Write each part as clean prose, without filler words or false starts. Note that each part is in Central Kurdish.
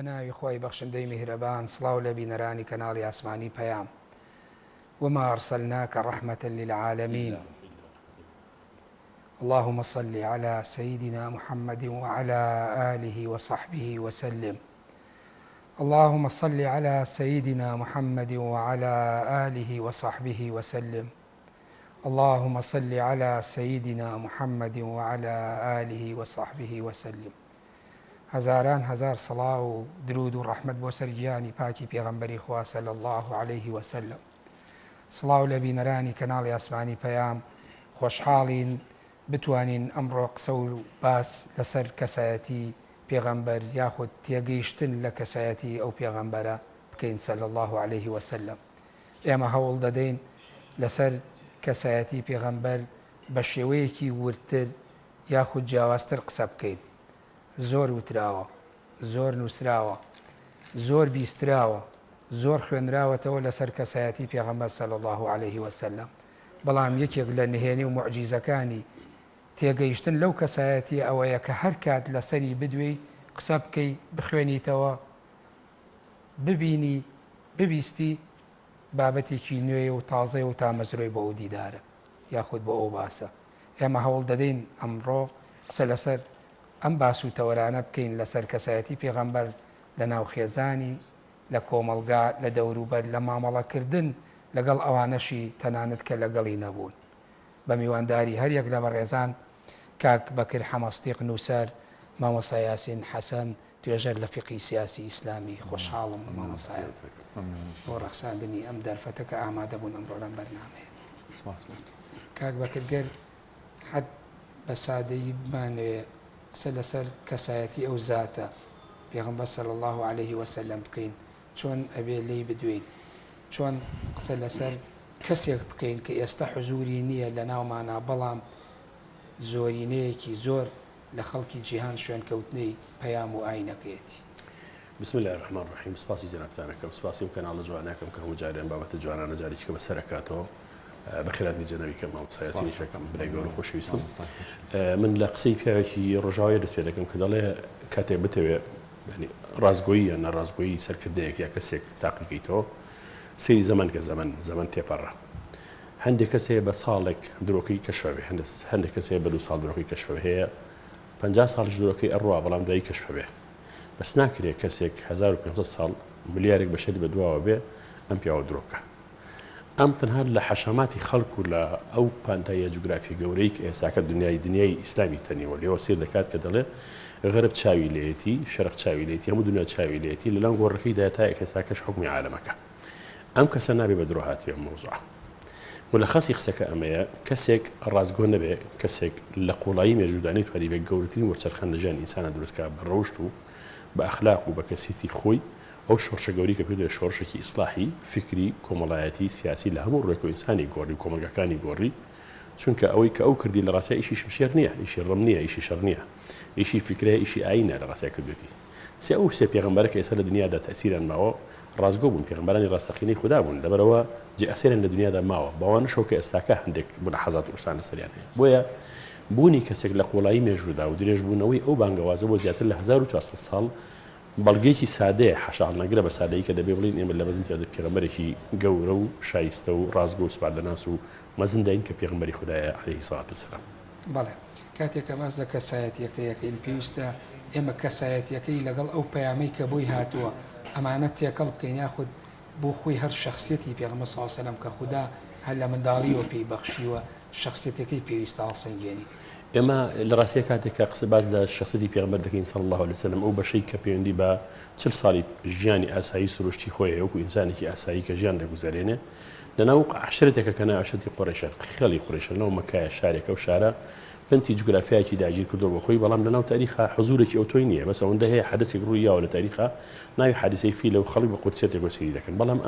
بناوی خۆی بەخشندەی میهرەبان سڵاو لە بینەرانی کەناڵی ئاسمانی پەیام وما أرسلناك رحمة للعالمين اللهم صل على سيدنا محمد وعلى آله وصحبه وسلم اللهم صل على سيدنا محمد وعلى آله وصحبه وسلم اللهم صل على سيدنا محمد وعلى آله وصحبه وسلم هزاران هزار صلاة و درود و رحمت بۆ سەرگیانی پاکی پێغەمبەری خوا صلی الله عليه وسلم. سڵاو لە بینەرانی کەناڵی ئاسمانی پەیام، خۆشحاڵین بتوانین ئەمڕۆ قسە و باس لەسەر کەسایەتی پێغەمبەر یاخود تێگەیشتن لە کەسایەتی ئەو پێغەمبەرە بکەین صلی الله عليه وسلم. ئێمە هەوڵ دەدەین لەسەر کەسایەتی پێغەمبەر بە شێوەیەکی ورتر یاخود جیاوازتر قسە بکەین. زۆر وتراوە، زۆر نووسراوە، زۆر بیستراوە، زۆر خوێنراوەتەوە لەسەر کەسایەتی پێغەمبەر صلی الله عليه وسلم. بەڵام یەکێک لە نهێنی و معجیزەکانی تێگەیشتن لەو کەسایەتی ئەوەیە کە هەر کات لەسەری بدوێی قسە بکەی بخوێنیتەوە ببینی ببیستی بابەتێکی نوێ و تازە و تامەزرۆی بۆ ئەو دیدارە یاخود بۆ ئەو باسە. ئێمە هەوڵ دەدەین ئەمڕۆ قسە لەسەر ئەم باس و تەوەرانە بکەین لەسەر کەسایەتی پێغەمبەر لە ناوخێزانی، لە کۆمەلگا، لە دەوروبەر، لە مامەڵەکردن لەگەڵ ئەوانەشی تەنانەت کە لەگەڵی نەبوون. بە میوانداری هەر یەک لە بەڕێزان کاک بەکر حەمەستیق نووسەر، مامۆستا یاسین حەسەن توێژەر لە فیقی سیاسی ئیسلامی. خۆشحاڵم مامۆستایان بۆ ڕەخساندنی ئەم دەرفەتە کە ئامادە بوون ئەمڕۆ لەم بەرنامەیە. کاک بەکرگەر حەد بە سادەیی بمانوێ قسە لەسەر کەسایەتی ئەو زاتە پێغەمبەر صلی الله عليه وسلم بکەین، چۆن ئەبێ لێی بدوێین، چۆن قسە لەسەر کەسێک بکەین کە ئێستا حزوری نییە لە ناومانە بەڵام زۆرینەیەکی زۆر لە خەڵکی جیهان شوێنکەوتنەی پەیام و ئاینەکەیەتی. بسم الله الرحمن الرحیم. سپاسی جەنابتانەکەم، سپاسی کەناڵە جوانەکەم کە هەموو جارێن بابەتە جوانانە جارێککە بەسەرەکاتەوە بەخێراتنی جەنەویکەم ماوەسایەسی شەکەم برای گەور و خۆشەویستم. من لە قسەی پیاوێکی ڕۆژاوی دەست پێ دەکەم کە دەڵێ کاتێ بتەوێ ڕازگۆیی یا نەڕازگۆیی سەرکردەیەک یا کەسێک تاقیکەیتەوە سەیری زەمان کە زەمان تێپەڕە. هەندێک کەس هەیە بە ساڵێک درۆکەی کەشفەوێ، هەندێک کەس هەیە بە 2 ساڵ درۆکەی کەشفەوێ هەیە، 50 ساڵش درۆکەی ئەڕوا بەڵام دوایی کەشفەوێ. بەس ناکرێت کەسێک 1500 ساڵ ملیارێک بەشەری بەدواوە بێ ئەم پیاوە درۆکە. ئەم تەنها لە حەشەماتی خەڵکو لە ئەو پانتایە جوگرافی گەورەی کە ئێستاکە دنیای ئیسلامی تەنیوە لێەوە سیر دەکات کە دەڵێ غەرب چاوی لێتی، شەرق چاوی لێتی، هەموو دنیا چاوی لێتی لە لەنگ گۆڕەکەیدا تا ئێستاکەش حکمی عالەمەکە. ئەم کەسە نابێ بە درۆ هاتوێ مەوزوعە. ملخصی قسەکە ئەمەیە کەسێک ڕازگۆ نەبێ، کەسێک لە قوڵایی مێژودانەی توانی بێت گەورەترین وەرچەرخان لە ژیانی ئینسانە دروستکە بە ڕەوشت و بە ئەخلاق و بە کەسیتی خۆی ئەو شۆڕشە گەوری کە پێدێ شۆڕشێکی ئیسلاحی فکری کۆمەڵایەتی سیاسی لە هەموو ڕێک و ئینسانی گۆڕی و کۆمەلگەکانی گۆڕی، چونکە ئەوەی کە ئەو کردی لە ڕاستە ئیشی شمشێر نییە، ئیشی ڕم نییە، ئیشی شەڕ نییە، ئیشی فکرەیە، ئیشی ئاینە لە ڕاستە کردوێتی. ئەو سێ پێغەمبەرە کە ئێستا لە دنیادا تەئسیران ماوە ڕازگۆ بوون، پێغەمبەرانی ڕاستەقینەی خوددا بوون، لەبەرەوە جێئەسێرن لە دنیادا ماوە، بەوانە شەو کە ئێستاکە هەندێک ملاحەزات و شتانە سەریان هەیە. بۆیە بوونی کەسێک لە قوڵایی مێژوودا و درێژبوونەوەی ئەو بانگەوازە بۆ زیاتر لە 1400 ساڵ بەڵگەیەکی سادەیە، حەشاڵ نەگرە بە سادەیی کە دەبێ بڵین ئێمە لە بەزن پیادە پێغەمبەرێکی گەورە و شایستە و ڕازگۆ و سوپاردەناس و مەزندین کە پێغەمبەری خوددایە عەلەیهی سەڵات وسەلام. بەڵێ کاتێک کە باس لە کەسایەتیەکەیەکەین پێویستە ئێمە کەسایەتیەکەی لەگەڵ ئەو پەیامەی کە بۆی هاتووە ئەمانە تێکەڵ بکەین، یاخود بۆ خۆی هەر شخصیەتی پێغەمبەر صلی الله علیه و سلم کە خوددا هەر لە منداڵیەوە پێی بەخشیوە شخصیەتەکەی پێویستە هەڵسەنگێنی. ئێمە لە ڕاستیە کاتێکە قسە باز لە شخصیەتی پێغەمبەر دەکەین صلی الله علیه وسلم ئەو بەشەی کە پەیوەندی بە 40 ساڵی ژیانی ئاسایی سروشتی خۆی وەکو ئینسانێکی ئاسایی کە ژیان دەگوزارێنێ لەناو عەشرەتێکە کە ناو عەشرەتی قوڕیشە، خەڵی قوڕیشە لەناو مەکایە شارێکە و شارە بنتی جوگرافیایکی داگیر کردو بە خۆی، بەڵام لەناو تاریخە حزورێکی ئەو تۆی نییە، بەس ئەوەندە هەیە حەدەسێک ڕوویاوە لە تاریخە ناوی حادیسەی فیلە و خەڵک بە قودسێتێک وەسیری دەکەن، بەڵام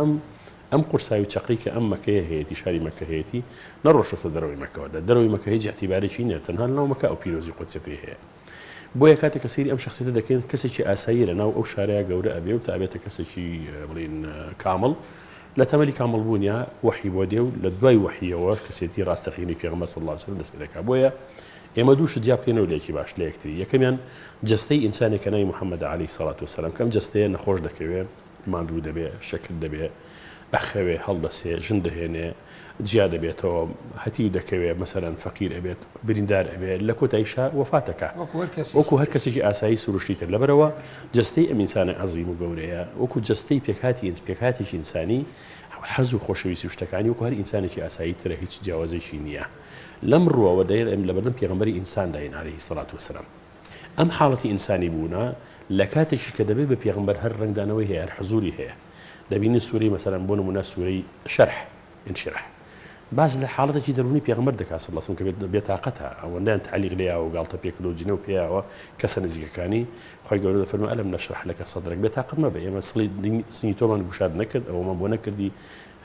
ئەم قورساوی چەقی کە ئەم مەکەیە هەیەی شاری مەکە هەیەی نەڕۆشتە دەرەوەی مەکەوەدا، دەرەوەی مەکە هیچ اعتیبارێکی نییە، تەنها لەناو مەکە ئەو پیرۆزی قودسێتی هەیە. بۆیە کاتێک کە سەیری ئەم شخصیەتە دەکەین کەسێکی ئاسایی لەناو ئەو شارەیە گەورە ئەبێ و تا ئەبێتە کەسێکی بڵین کامڵ لە تەمەلی کامڵبوونیە وحی بۆ دێ و لە دوای وحیەوە کەسێتی ڕاستەقینەی پێغەمبەر صلی الله علیه وسلم دەست پێ دەکات. بۆیە ئێمە دووش جیا بکەینەوە لێکی باش لە یەکتری یەکەمیان جستەی ئینسانێکە ناوی محەممەد عەلەیهی سەڵات وسەلام کەم جستەیە نەخۆش دەکەوێت ماندوو دەبێ شەکر دەبێ ئەخەوێ هەڵدەسێ ژن دەهێنێ جیا دەبێتەوە هەتی دەکەوێت مەسەرەن فەقیر ئەبێت بریندار ئەبێت لە کۆتاییشا وەفاتەکە وەکو هەر کەسێکی ئاسایی سروشتیتر لەبەرەوە جستەی ئەم ئینسانە عەزیم و گەورەیە وەکو جستەی پێکهاتێکی ئینسانی حەز و خۆشەویستی و شتەکانی وەکو هەر ئینسانێکی ئاسایی ترە هیچ جیاوازێکی نییە لەم ڕووەوە دەیر ئەم لە بەردەم پێغەمبەری ئینسان داین عەلەیهی سەڵات وسەلام ئەم حاڵەتی ئینسانی بوونە لە کاتێکی کە دەبێت بە پێغەمبەر هەر ڕنگدانەوەی هەیە هەر حزوری هەیە دەبینی سوورەی مەسەلەن بۆ نمونە سوورەی شەرح انشرح باز لە حاڵەتێکی دەرونی پێغەمبەر دەکات سەڵ کە بێتاقەتە ئەوەندەیان تعلیق لێیاوە و گاڵتە پێکردو و جنە و پێیاوە کەسە نزیکەکانی خۆی گەورە دەفەرمێ ئەلەم نەشرح لەکە سەدرک بێتاقەت مەبە ئێمە سنی تۆمان گوشاد نەکرد ئەوەمان بۆ نەکردی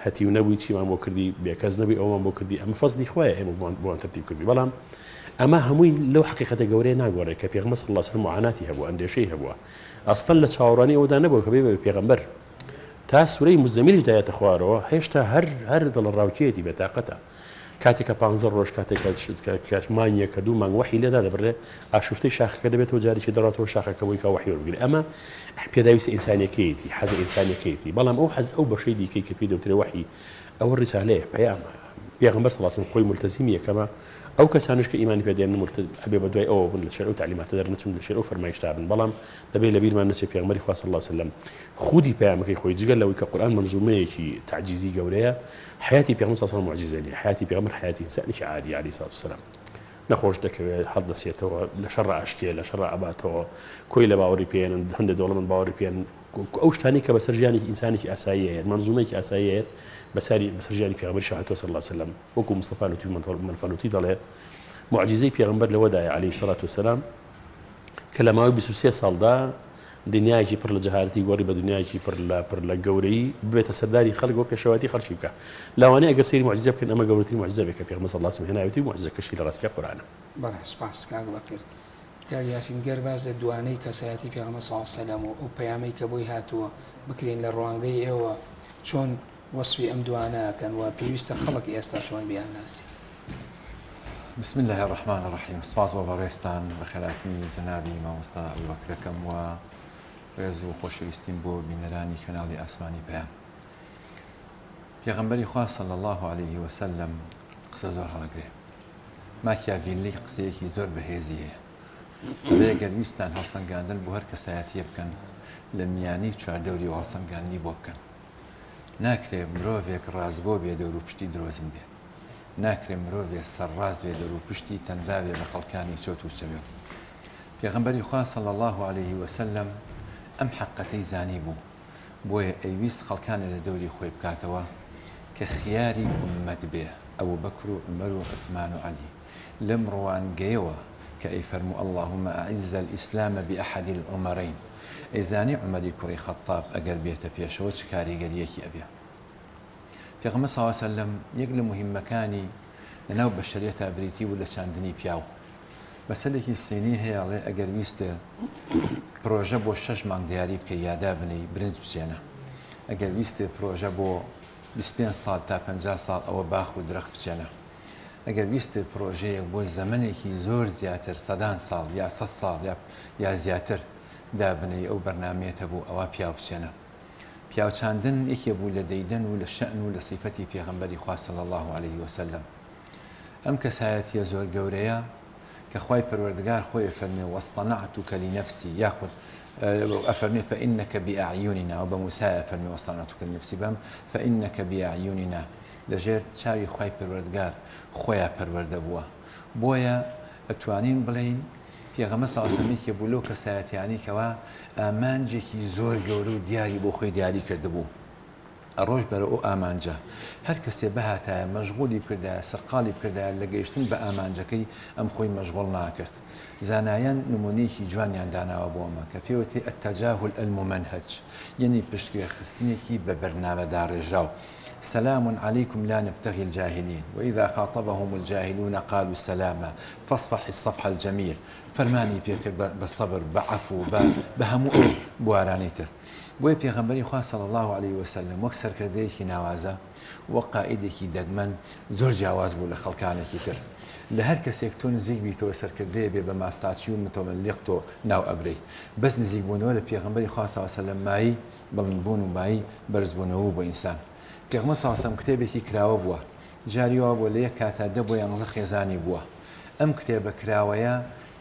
هەتی و نەبووی چیمان بۆ کردی بێکەس نەبووی ئەومان بۆ کردی ئەمە فەزلی خۆیە ئێمە بۆیان تەرتیب کردی بەڵام ئەمە هەمووی لەو حقیقەتە گەورەیە ناگۆڕێت کە پێغەمبەر صلی الله علیه و سلم معاناتی هەبوو ئەندێشەی هەبووە ئەستەن لە چاوەڕوانی ئەودا نەبووە کە بێ بە پێغەمبەر تا سوورەی مزەمیلش دایەتە خوارەوە هێشتا هەر دڵڕاوکێتی بێتاقەتە کاتێکە 15 ڕۆژ کاتێک مانیە کە دوو مانگ وحی لێدا دەبڕێ ئاشوفتەی شاخەکە دەبێتەوە جارێکی دەڕاتەوە شاخەکە بۆی کا وحی وەربگرێت ئەمە پێداویستە ئینسانیەکەیەتی حەزە ئینسانیەکەیەتی بەڵام ئەو حەز ئەو بەشەی دیکەی کە پێی دەوترێ وحی ئەوە ڕیسالەیە پەیامە پێغەمبەر صلی الله علیه و سلم خۆی ملتەزیمی یەکەمە ئەو کەسانش کە ئیمانی پێدێن ئەبێ بە دوای ئەوە بن لە شەر ئەو تعلیماتە دەرنەچون لە شەر ئەو فەرمایشتا بن بەڵام دەبێت لە بیرمان نەچێت پێغەمبەری خوا صلی الله علیه و سلم خودی پەیامەکەی خۆی جگەل لەوەی کە قورئان منزومەیەکی تعجیزی گەورەیە حیاتی پێغەمبەر صلی الله علیه و سلم معجزە نیە حیاتی پێغەمبەر حیاتی ئینسانێکی عادی عەلەیهی سەڵات وسەلام نەخۆش دەکەوێت هەڵدەسێتەوە لە شەڕ عاشقێ لە شەڕ ئەباتەوە کۆی لە باوەڕی پێێنن هەندێک دەوڵەمەند باوەڕی پێێن ئەو شتانی کە بەسەر ژیانی ئینسانێکی ئاسایی هەیە منزومەیەکی ئاسایی هەیە بەسەر ژیانی پێغەمبەری شاهدتەوە صلی الله علیه و سلم وەکو مستەفا لوتی منفەلوتی دەڵێ معجزەی پێغەمبەر لەوەدایە عەلەیهی سەڵات وسەلام کە لە ماوەی 23 ساڵدا دنیایکی پڕ لە جەهالەتی گۆڕی بە دنیایکی پڕ لە گەورەی ببێتە سەرداری خەڵک بۆ پێشەواتی خەڵکی بکە لەوانەیە ئەگەر سەیری معجزە بکەن ئەمە گەورەترین معجزە بێت کە پێغەمبەر صلی الله علیه و سلم هێناوێتی و معجزەکەشی لە ڕاستیە قورئانە بەڵێ سوپاس کاک بەکر کاک یاسین گەر باز لە دوانەی کەسایەتی پێغەمبەر صلی الله علیه و سلم و پەیامەی کە بۆی هاتووە بکرێن لە ڕوانگەی ئێوە چۆن وەصفی ئەم دوانەکەن و پێویستە خەڵک ئێستا چۆن بیانناسی بسم الله الرحمن الرحيم سپاس بۆ بەڕێستان بە خێراتنی جەنابی مامۆستا ئەبوبەکرەکەم و ڕێز و خۆشەویستیم بۆ بینەرانی کەناڵی ئاسمانی پەیام پێغەمبەری خوا صلی الله عليه وسلم قسە زۆر هەڵەگرێ ماکیاڤیلی قسەیەکی زۆر بەهێزی هەیە ئەوەیە گەر ویستان هەڵسەنگاندن بۆ هەر کەسایەتیە بکەن لە میانی چواردەوری و هەڵسەنگاندنی بۆ بکەن ناکرێ مرۆڤێک ڕازگۆ بێ دەور و پشتی درۆزن بێ ناکرێ مرۆڤێ سەرڕاست بێ دەور و پشتی تەنداوێ بە خەڵکانی چۆت و چەوێت پێغەمبەری خوا صلی الله عليه وسلم ئەم حەقەتەی زانی بوو بۆیە ئەیویست خەڵکانە لە دەوری خۆی بکاتەوە کە خیاری ئومەت بێ ئەبوو بەکر و عومەر و عوسمان و عەلی لەم ڕوانگەیەوە کە ئەیفەرموو اللهم أعز الإسلام بأحد العمرين ئەیزانی عومەری کوڕی خەتاب ئەگەر بێتە پێشەوە چ کاریگەریەکی ئەبێ پێغەمبەر صلی الله علیه وسلم یەک لە مهمەکانی لەناو بەشەریەتە بریتی بوو لە چاندنی پیاو بەسەرێکی سینی هەیەڵێ ئەگەر ویستە پرۆژە بۆ 6 مانگ دیاری بکە یادا بنی برنج بچێنە ئەگەر ویستە پرۆژە بۆ 25 ساڵ تا 50 ساڵ ئەوە باخ و درەخت بچێنە ئەگەر ویستە پرۆژەیەک بۆ زەمنێکی زۆر زیاتر سەدان ساڵ یا 100 ساڵ یا زیاتر دابنەی ئەو بەرنامێتە بوو ئەوە پیاو بچێنە پیاوچاندن یەکێ بوو لە دەیدەن و لە شەئن و لە سیفەتی پێغەمبەری خوا صلی الله عليه وسلم ئەم کەسایەتیە زۆر گەورەیە کە خوای پەروەردگار خۆی فەرمێ وەصطەنەعتوکە لنەفسی یاخود ئەفەرمێ فإنك بأعیوننا و بە موسایە فەرمێ وەصطەنەعتوکە لنەفسی بەم فإنك بأعیوننا لەژێر چاوی خوای پەروەردگار خۆیان پەروەردە بووە بۆیە ئەتوانین بڵێین پێغەمبەر صلی الله علیه و سلم بوو لەو کەسایەتیانی کەوا ئامانجێکی زۆر گەورە و دیاری بۆ خۆی دیاری کردبوو ئەڕۆژ بەرە ئەو ئامانجە هەر کەسێ بەهاتایە مەشغوڵی بکردایە سەرقاڵی بکردایە لە گەیشتن بە ئامانجەکەی ئەم خۆی مەشغوڵ ناکرد زانایان نمونەیەکی جوانیان داناوە بۆ ئەمە کە پێوتێ التەجاهل الممنهج یعنی پشتگوێ خستنێکی بە بەرنامەدا ڕێژراو سلام عليكم لا نبتغي الجاهلين وإذا خاطبهم الجاهلون قالوا سلاما فاصفح الصفح الجميل فرماني بيكر بالصبر بعفو بهمو بوارانيتر بۆیە پێغەمبەری خوا صلی الله عليه وسلم وەک سەرکردەیەکی ناوازە وەک قائیدێکی دەگمەن زۆر جیاواز بوو لە خەڵکانێکی تر لە هەر کەسێک تۆ نزیک بیتەوە سەرکردەیە بێ بە ماستاچی و متۆمەلیق تۆ ناو ئەبرەی بەس نزیک بوونەوە لە پێغەمبەری خوا صلی الله عليه وسلم مایی بەڵندبوون و مایی بەرزبوونەوە بۆ ئینسان پێغەمبەر صلی الله عليه وسلم کتێبێکی کراوە بووە جاریەوە بۆ لە یەک کاتا 10 بۆ 11 خێزانی بووە ئەم کتێبە کراوەیە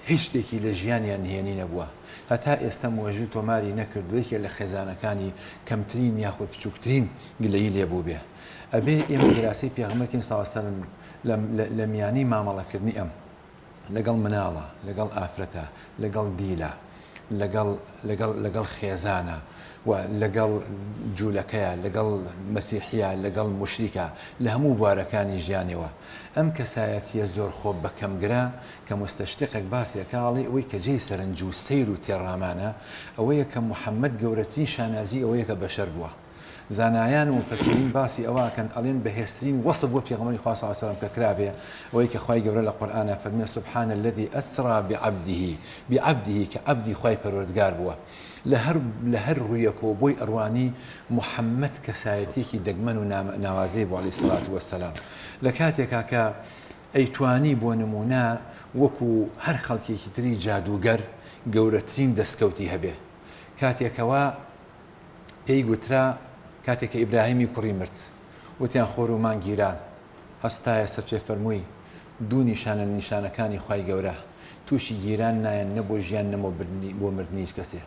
هیچ شتێکی لە ژیانیان نهێنی نەبووە هەتا ئێستا مۆژوو تۆماری نەکردووەیەکێ لە خێزانەکانی کەمترین یاخود بچووکترین گلەیی لێبوو بێ ئەبێ ئێمە گراسی پێغەمبەرکردن صلی الله عليه وسلم لە میانی مامەڵەکردنی ئەم لەگەڵ مناڵە لەگەڵ ئافرەتە لەگەڵ دیلە لەگەڵ خێزانە و لەگەڵ جوولەکەیە لەگەڵ مەسیحیە لەگەڵ مشریکە لە هەموو بوارەکانی ژیانەوە ئەم کەسایەتیە زۆر خۆب بەکەمگرا کە مستەشتقێک باسیەکاڵی ئەوەی کە جێی سەرنج و سەیر و تێڕامانە ئەوەیە کە محەممەد گەورەترین شانازی ئەوەیە کە بەشەر بووە زانایان و مفەسرین باسی ئەوەکەن ئەڵێن بەهێزترین وەصف بۆ پێغەمبەری خوا صلی الله عليه وسلم کە کرابێ ئەوەی کە خوای گەورە لە قورئانە فەرمێ سبحان الذي أسرى بعبده کە عەبدی خوای پەروەردگار بووە لە هەر ڕوویەکەوە بۆی ئەڕوانی محەممەد کەسایەتێکی دەگمەن و ناوازەی بۆ عەلەیهی سەڵات وەسەلام لە کاتێکا کە ئەیتوانی بۆ نمونە وەکو هەر خەڵکێکی تری جادوگەر گەورەترین دەستکەوتی هەبێ کاتێکەوە پێی گوترا کاتێککە ئیبراهیمی کوڕی مرد وتیان خۆر و مانگیران هەستایە سەر پێ فەرمووی دوو نیشانە نیشانەکانی خوای گەورە تووشی گیران نایەن نەبۆ ژیان نەمە بۆ مردنی هیچ کەسێ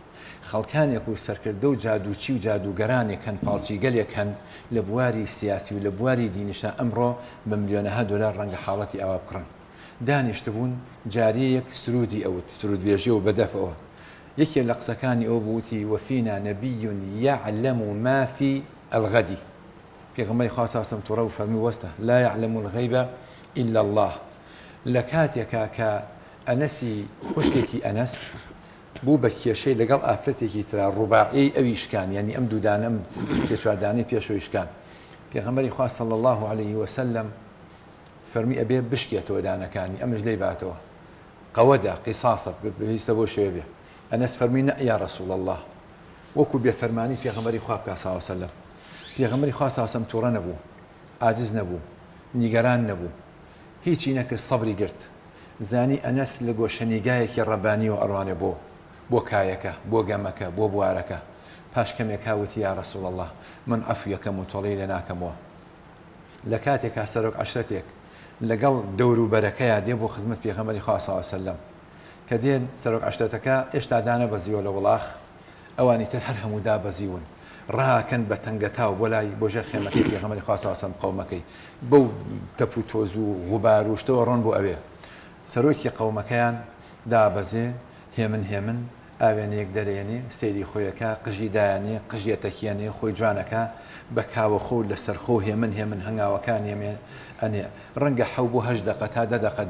خەڵکانێک و سەرکردە و جادوچی و جادوگەرانێک هەن پاڵچیگەلێک هەن لە بواری سیاسی و لە بواری دینیشە ئەمڕۆ بە ملیۆنەها دۆلار ڕەنگە حاڵەتی ئەوە بکڕن دانیشتبوون جارەیەک سرودی ئەوت سرودبێژی و بەدەفەوە یەکێ لە قسەکانی ئەو بوتی وەفینا نەبی یعلم ما في الغد پێغەمبەری خوا صلی الله عليه وسلم تووڕە و فەرمی وەستە لا يعلم الغیب إلا الله لە کاتێکا کە ئەنەسی خوشکێکی ئەنەس بوو بە کێشەی لەگەڵ ئافرەتێکی ترا ڕوباعی ئەویشکان یعنی ئەم دوودانە سێ چواردانەی پێشەوەیشکان پێغەمبەری خوا صلی الله عليه وسلم فەرمی ئەبێ بشکێتەوە دانەکانی ئەمەش لێی باتەوە قەوەدا قیساسە بەویستە بۆ شێوە بێ ئەنەس فەرمی نە یا رەسوڵ الله وەکو بێفەرمانی پێغەمبەری خوا بکە صلی الله عليه وسلم پێغەمبەری خوا صلی الله عليه وسلم تووڕە نەبوو عاجز نەبوو نیگەران نەبوو هیچی نەکرد سەبری گرت زانی ئەنەس لە گۆشەنیگایەکی ڕەبانی و ئەڕوانێ بۆ کایەکە بۆ گەمەکە بۆ بوارەکە پاش کەمێک هاوتی یا رەسوڵ الله من عەفویەکەم و تۆڵەی لێ ناکەمەوە لە کاتێکا سەرۆک عەشرەتێک لەگەڵ دەوروبەرەکەیە دێ بۆ خزمەت پێغەمبەری خوا صلی الله عليه وسلم کە دێن سەرۆک عەشرەتەکە ئێشتا دانە بەزیوە لە وڵاخ ئەوانی تر هەر هەموو دابەزیون ڕاکەن بە تەنگەتاو بۆ لای بۆ ژێر خێمەکەی پێغەمبەری خوا صلی الله عليه وسلم قەومەکەی بەو تەپ و تۆز و غوبار و شتەوە ڕۆن بۆ ئەوێ سەرۆکی قەومەکەیان دابەزێ هێمن ئاوێنەیەک دەرێنێ سەیری خۆیەکە قژی دایانێ قژیەتەکیانێ خۆی جوانەکە بە کاوەخۆ لەسەر خۆ هێمن هەنگاوەکان ئەنێ ڕەنگە 7 بۆ 8 دقە تا 10 دقە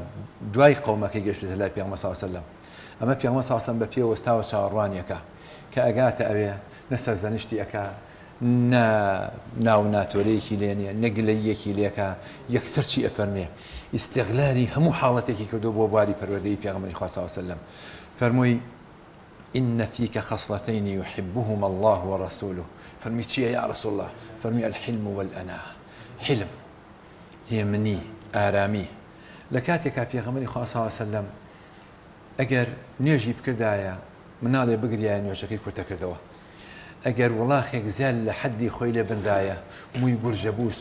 دوای قەومەکەی گەشتێتە لای پێغەمبەر صلی الله عليه وسلم ئەمە پێغەمبەر صلی الله عليه وسلم بە پێوەستاوە چاوەڕوانیەکە کە ئەگاتە ئەوێ نە سەرزەنیشتی ئەکا ناو ناتۆرەیەکی لێنێ نەگلەیەکی لێکە یەکسەر چی ئەفەرمێ ئیستیغلالی هەموو حاڵەتێکی کردو بۆ بواری پەروەردەی پێغەمبەری خوا صلی الله عليه وسلم فەرمووی إن فيك خصلتين يحبهما الله ورسوله فرمي چیە يا رسول الله فرمي الحلم والأناة حلم هێمنی ئارامی لە کاتێکا پێغەمبەری خوا صلی الله عليه وسلم ئەگەر نوێژی بکردایە مناڵێ بگریایە نوێژەکەی کورتەکردەوە ئەگەر وڵاخێک زیاد لە حەدی خۆی لێ بندایە مووی گورژە بوو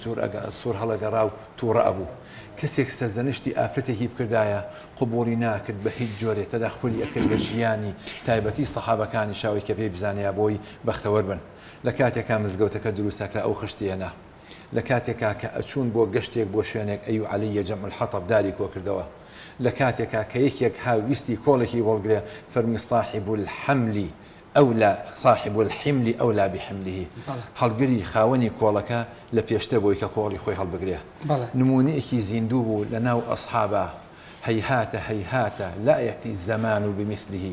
سوور هەڵەگەڕا و تووڕە ئەبوو کەسێک سەرزەنشتی ئافرەتێکی بکردایە قبوڵی ناکرد بە هیچ جۆرێک تەدا خولی ئەکرد بە ژیانی تایبەتی سەحابەکانی شاوی کە پێی بزانیا بۆی بەختەوەر بن لە کاتێکا مزگەوتەکە دروستەکرا ئەو خشتێنە لە کاتێکا کە ئەچوون بۆ گەشتێک بۆ شوێنێک ئەیوب عەلەیە جەمع الحەطەب داری کۆ کردەوە لە کاتێکا کە یەکێک هاویستی کۆڵێکی وەڵگرێ فەرمی صاحب الحەملی ئەولا صاحب الحمل ئەولا بحمله هەڵگری خاوەنی کۆڵەکە لە پێشتر بۆی کە کۆڵی خۆی هەڵبگرێ نمونەیەکی زیندوو بوو لە ناو ئەصحابە هەیهاتە لا يأتي الزمان بمثله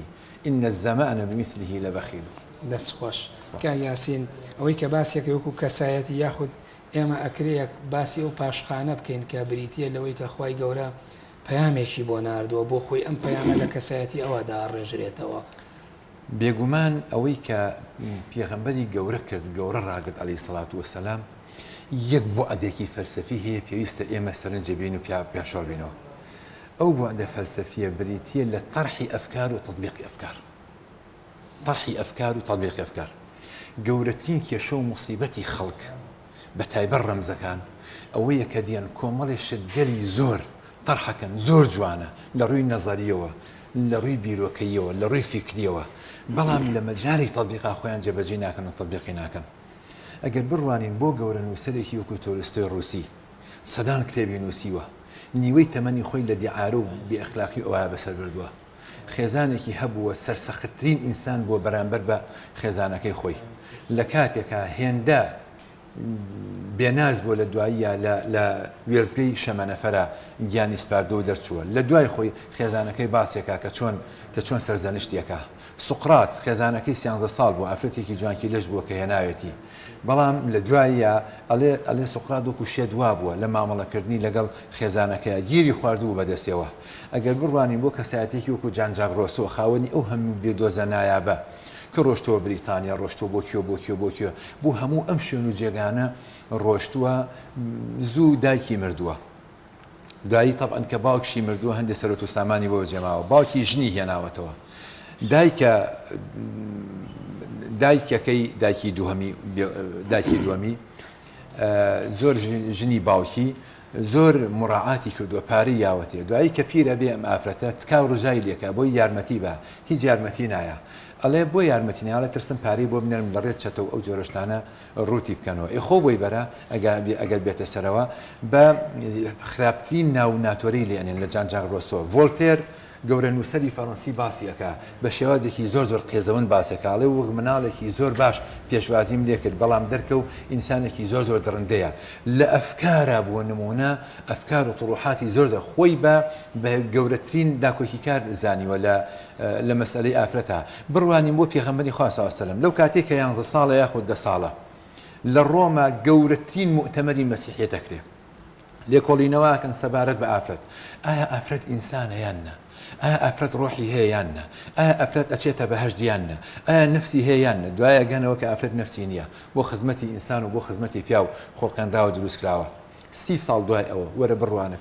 إن الزمان بمثله لبخيل دەست خۆش کە یاسین ئەوەی کە باسێک وەکو کەسایەتی یاخود ئێمە ئەکرەیەک باسی ئەو پاشخانە بکەین کە بریتە لەوەی کە خوای گەورە پەیامێکی بۆ ناردووە بۆ خۆی ئەم پەیامە لە کەسایەتی ئەوەدا ڕێژرێتەوە بێگومان ئەوەی کە پێغەمبەری گەورە کرد گەورە ڕاگرت عەلەیهی سەڵات وەسەلام یەک بوعدێکی فەلسەفی هەیە پێویستە ئێمە سەرنجە بین و پێشۆر بینەوە. ئەو بوعدە فەلسەفیە بریتیە لە طرحی ئەفکار و تەطبیقی ئەفکار. طرحی ئەفکار و تەطبیقی ئەفکار گەورەترین کێشە و موسیبەتی خەڵک بە تایبەت ڕەمزەکان ئەوەیە کە دیان کۆمەڵی شتگەلی زۆر طرحەکەن زۆر جوانە لە ڕووی نەزەریەوە، لە ڕووی بیرۆکەیەوە، لە ڕووی فیکریەوە، بەڵام لە مەجاری تەطبیقا خۆیان جێبەجێ ناکەن و تەطبیقی ناکەن. ئەگەر بڕوانین بۆ گەورە نووسەرێکی وەکو تۆلستۆی ڕووسی سەدان کتێبی نووسیوە، نیوەی تەمەنی خۆی لە دیعارە و بێئەخلاقی ئەوە بەسەر بردووە، خێزانێکی هەبووە سەرسەختترین ئینسان بۆ بەرامبەر بە خێزانەکەی خۆی. لە کاتێکە هێندە بێناز بۆ لە دواییە لە وێزگەی شەمەنەفەرە گیانی سپاردە و دەرچووە، لە دوای خۆی خێزانەکەی باسێکا کە چۆن سەرزەنشتێکە. سوقرات خێزانەکەی 13 ساڵ بوو، ئافرەتێکی جوانکی لەش بووە کە هێناوێتی، بەڵام لە دواییە ئەڵێ سوقرات وەکو شێدوا بووە لە مامەڵەکردنی لەگەڵ خێزانەکەی گیری خواردوو بەدەستەوە. ئەگەر بڕوانین بۆ کەسایەتێکی وەکو جان ژاک ڕۆسۆ خاوەنی ئەو هەموو بێدۆزە نایابە کە ڕۆشتووە بریتانیا، ڕۆشتووە بۆ کێو بۆ هەموو ئەم شوێن و جێگانە ڕۆشتووە، زوو دایکی مردووە. دوایی تەبعەن کە باوکشی مردووە هەندێک سەرۆت و سامانی بۆ جێماوە، باوکی ژنی هێناوەتەوە. دایکەکەی دایکی دووەمی زۆر ژنی باوکی زۆر مڕاعاتی کردووە، پارەی یاوەتێ. دوایی کە پیرە بێ ئەم ئافرەتە تکاو ڕژای لێکە بۆی یارمەتی بە، هیچ یارمەتی نایە. ئەڵێ بۆ یارمەتی نایە، ترسم پارەی بۆ بنێرم لە ڕێت چەتە و ئەو جۆرەشتانە ڕووتی بکەنەوە. خۆ بۆی بەرە ئەگەر بێتە سەرەوە بە خراپترین ناو ناتۆرەی لێنێن لە جان ژاک ڕۆسۆ. ڤۆلتێر گەورە نووسەری فەڕەنسی باسیەکە بە شێوازێکی زۆر قێزەوەن باسێکاڵێ وەک مناڵێکی زۆر باش پێشوازیم لێ کرد، بەڵام دەرکە و ئینسانێکی زۆر دڕندەیە. لە ئەفکارە بۆ نمونە ئەفکار و طروحاتی زۆردە خۆی بە گەورەترین داکۆکی کار زانیوە لە مەسئلەی ئافرەتە. بڕوانین بۆ پێغەمبەری خوا صلی الله علیه و سلم لەو کاتێک کە 11 ساڵە یاخود 10 ساڵە لە ڕۆما گەورەترین مؤتەمەری مەسیحیەتە کرێ، لێکۆڵینەوەکەن سەبارەت بە ئافرەت. ئایا ئافرەت ئینسانە یان نە؟ ئایا ئافرەت ڕۆحی هەیە یان نە؟ ئایا ئافرەت ئەچێتە بەهەشت یان نە؟ ئایا نفسی هەیە یان نە؟ دوایە گەنەوە کە ئافرەت نفسی نییە، بۆ خزمەتی ئینسان و بۆ خزمەتی پیا و خۆڵقەندراوە دروستکراوە. 30 ساڵ دوای ئەوە وەرە بڕوانە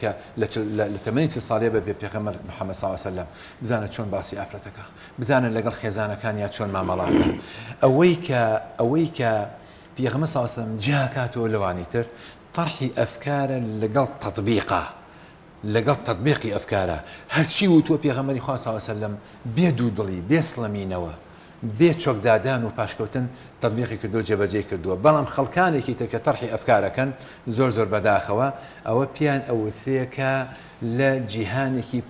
کە لە تەمەنی 40 ساڵێ بە پێغەمبەر محەممەد صلی الله علیه و سلم بزانە چۆن باسی ئافرەتەکە، بزانن لەگەڵ خێزانەکانیا چۆن مامەڵاتە. ئەوەی کە پێغەمبەر صلی الله علیه و سلم جاکاتەوە لەوانی تر طرحی ئەفکارە لەگەڵ تەطبیقە، لەگەڵ تەطبیقی ئەفکارە. هەرچی وتووە پێغەمبەری خوا صلی الله علیه و سلم بێ دوودڵی، بێ سڵەمینەوە، بێ چۆکدادان و پاشکەوتن تەطبیقی کردو، جێبەجێ کردووە. بەڵام خەڵکانێکی تر کە طرحی ئەفکارەکەن زۆر بەداخەوە ئەوە پیان ئەوترێکە لە جیهانێکی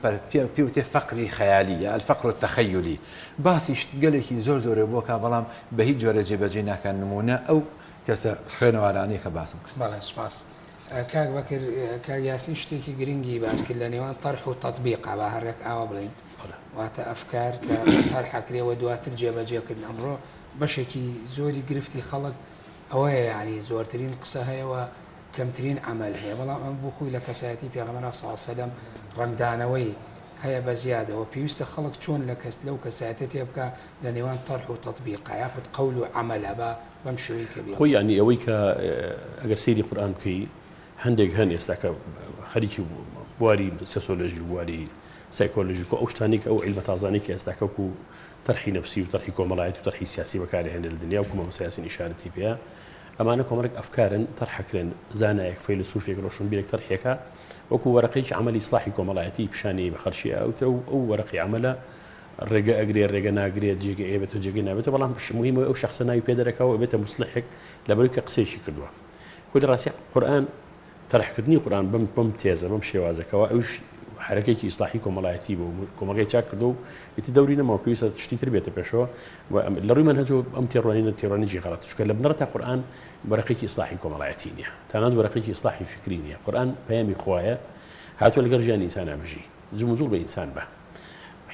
پێوتێ فەقری خەیالی، الفەقر التەخەیولی، باسی گەلێکی زۆرە بۆکە، بەڵام بە هیچ جۆرە جێبەجێ ناکەن. نمونە ئەو کەسە خوێنەوارانەی کە باسم کرد. بەڵێ سوپاس. کاک بەکر کاک یاسین شتێکی گرنگی باس کرد لە نێوان طرح و تەطبیقە، بە هەرێک ئاوا بڵین، واتە ئەفکار کە تەرحەکرێەوە دواتر جێبەجێکرد. ئەمڕۆ بەشێکی زۆری گرفتی خەڵک ئەوەیە، یعنی زۆرترین قسە هەیەەوە کەمترین عمل هەیە، بەڵام ئەم بۆ خۆی لە کەسایەتی پێغەمبەر صلی الله علیه و سلم ڕنگدانەوەی هەیە بە زیادەوە. پێویستە خەڵک چۆن لەو کەسایەتە تێ بکە لە نێوان طرح و تەطبیقە، یاخود قەول و عەمەلە بەم شێوەیە کە بێت. خۆی ینی ئەوەی کە ئەگەر سەیری قورئان بکەی هەندێک هەن ئێستا کە خەریکی بواری سۆسیۆلۆژی و بواری سایکۆلۆژیک و ئەو شتانی کە ئەو عیلمە تازانی کە ئێستا کەوکو طرحی نفسی و طرحی کۆمەڵایەتی و طرحی سیاسی بەکاری هێنێ لە دنیا و کۆمەڵ سیاسی نیشانەتی پێە، ئەمانە کۆمەڵێک ئەفکارن تەرحەکرێن، زانایەک فەیلسوفێک ڕۆشنبیرێک تەرحێکە وەکو وەرەقەیەکی عەمەلی ئیسلاحی کۆمەڵایەتی پیشانی بە خەرشی ئەو وەرەقی عەمەلە ڕێگە ئەگرێ ڕێگە ناگرێت، جێگە ئێبێت و جێگەی نابێتەوە، بەڵام مهمە ئەو شەخسە ناوی پێدەرەکەوە بێتە موسڵحێک لەبەرەوەی کە قسەیەکی کردووە. خۆی لە ڕاستی قورئان تەرحکردنی قورئان بەم تێزە بەم شێوازەکەەوە ئەوش حرەکەیەکی ئیسلاحی کۆمەڵایەتی بوو، کۆمەڵگەی چاک کردو و ئیتی دەوری نەماوە پێویستە شتی تر بێتە پێشەوە. لە ڕووی منهەجەوە ئەم تێڕوانیی غەڵەتە، چونکە لە بنەڕەتە قورئان وەرەقەیەکی ئیسلاحی کۆمەڵایەتی نییە، تەنانەت وەرەقەیەکی ئیسلاحی فکری نییە. قورئان پەیامی خوایە، هاتووە لەگەڵ ژیانی ئینسانە بژی، جومزوڵ بە ئینسان بە.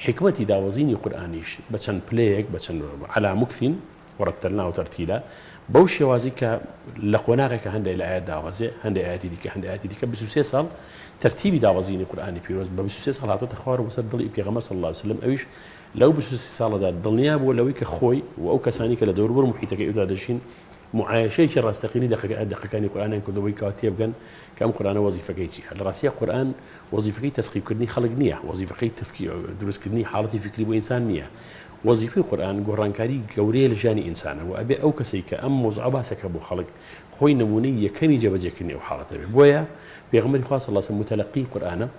حکمەتی داوەزینی قورئانیش بە چەند پلەیەک، بە چەند عەلا مکثین ورتلناه ترتيلا بوشي وازيك لقوناك هندي الآيات داوزي هندي آياتي ديك بسوسي صال ترتيبي داوزيني قرآني بيروز بسوسي صال هاتو تخوار وسدل بيغمبر صلى الله عليه وسلم أويش لو بسوسي صال دا ضلنياب ولا ويك خوي وأو كسانيك لدور بر محيطك يودا دشين معايشة راستقيني دقيقة كان القرآن كل دوي كاتيب كان كم قرآن وظيفة كيتي الراسية قرآن وظيفة كي تسقيب كدني خلق نية وظيفة كي تفكير دروس كدني حالتي فكري وإنسان نية وظيفة القرآن قرانكاري قوري لجاني إنسان وأبي أو كسيك أم وزعبها سكبوا خلق خوي نمونية كم جبجكني أو حالته بويا بيغمر خاص الله متلقي قرآن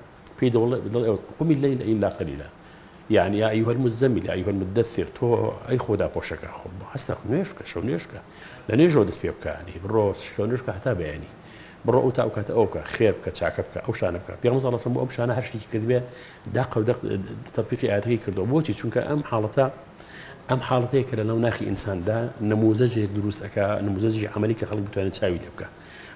في دول قم الليل إلا قليلا يعني يا أيها المزمل يا أيها المدثر تو أي خدا بوشك أخو حسنا نيشك شو نيشك لا نيجو دس بيبك يعني بالروس شو نيشك حتى يعني برو أوتا أو كات أوكا خيرك تشاكبك أو شانبك بيغمر الله سمو أو شانا هرشتي كذبة دقة ودق تطبيقي آتي كردو بوتي شونك أم حالتي كلا لو ناخي إنسان دا نموذج دروس أكا نموذج عملي كخلق بتوان تساوي لبكا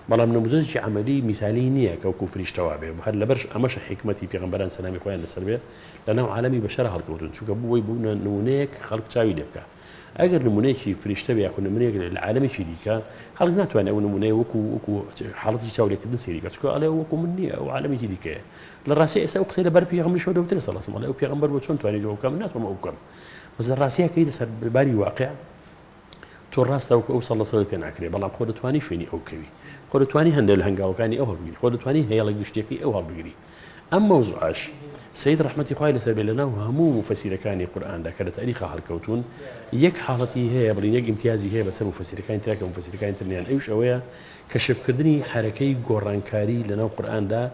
بلام نموذج عملي مثالي نية كوكو فريش توابه وهذا لبرش أمش حكمتي بيغمبران سلامي خوان لسربيه لأنه عالمي بشر هالكودون شو كبوي بونا نمونيك خلق تساوي لبكا أجر نمونيك فريش تبي أكون نمونيك العالمي شريكا خلق ناتوان أو نمونيك وكو حالتي تساوي لك الدنسيريكا شو عليه وكو مني أو عالمي شريكا للراسي أسأل قصيدة بر بيغمبر شو ده بترسل الله سبحانه بيغمبر وشون تواني جو كم نات وما أوكم بس الراسية كي تسر بباري واقع تو الراس توك أوصل لصوت بين عكري بلام خود تواني شويني أو كوي خود تواني هندل الهنجاو كاني أو هالبجري خود تواني هي لجشتكي أو هالبجري أما موضوعش سيد رحمتي خوالي سبيل لنا وهمو مفسر كاني القرآن ده كانت تاريخ هالكوتون يك حالتي هي بلين يك امتيازي هي بس مفسر كان تراك مفسر كان ترنيان أيش أويا كشف كدني حركي جورانكاري لنا القرآن ده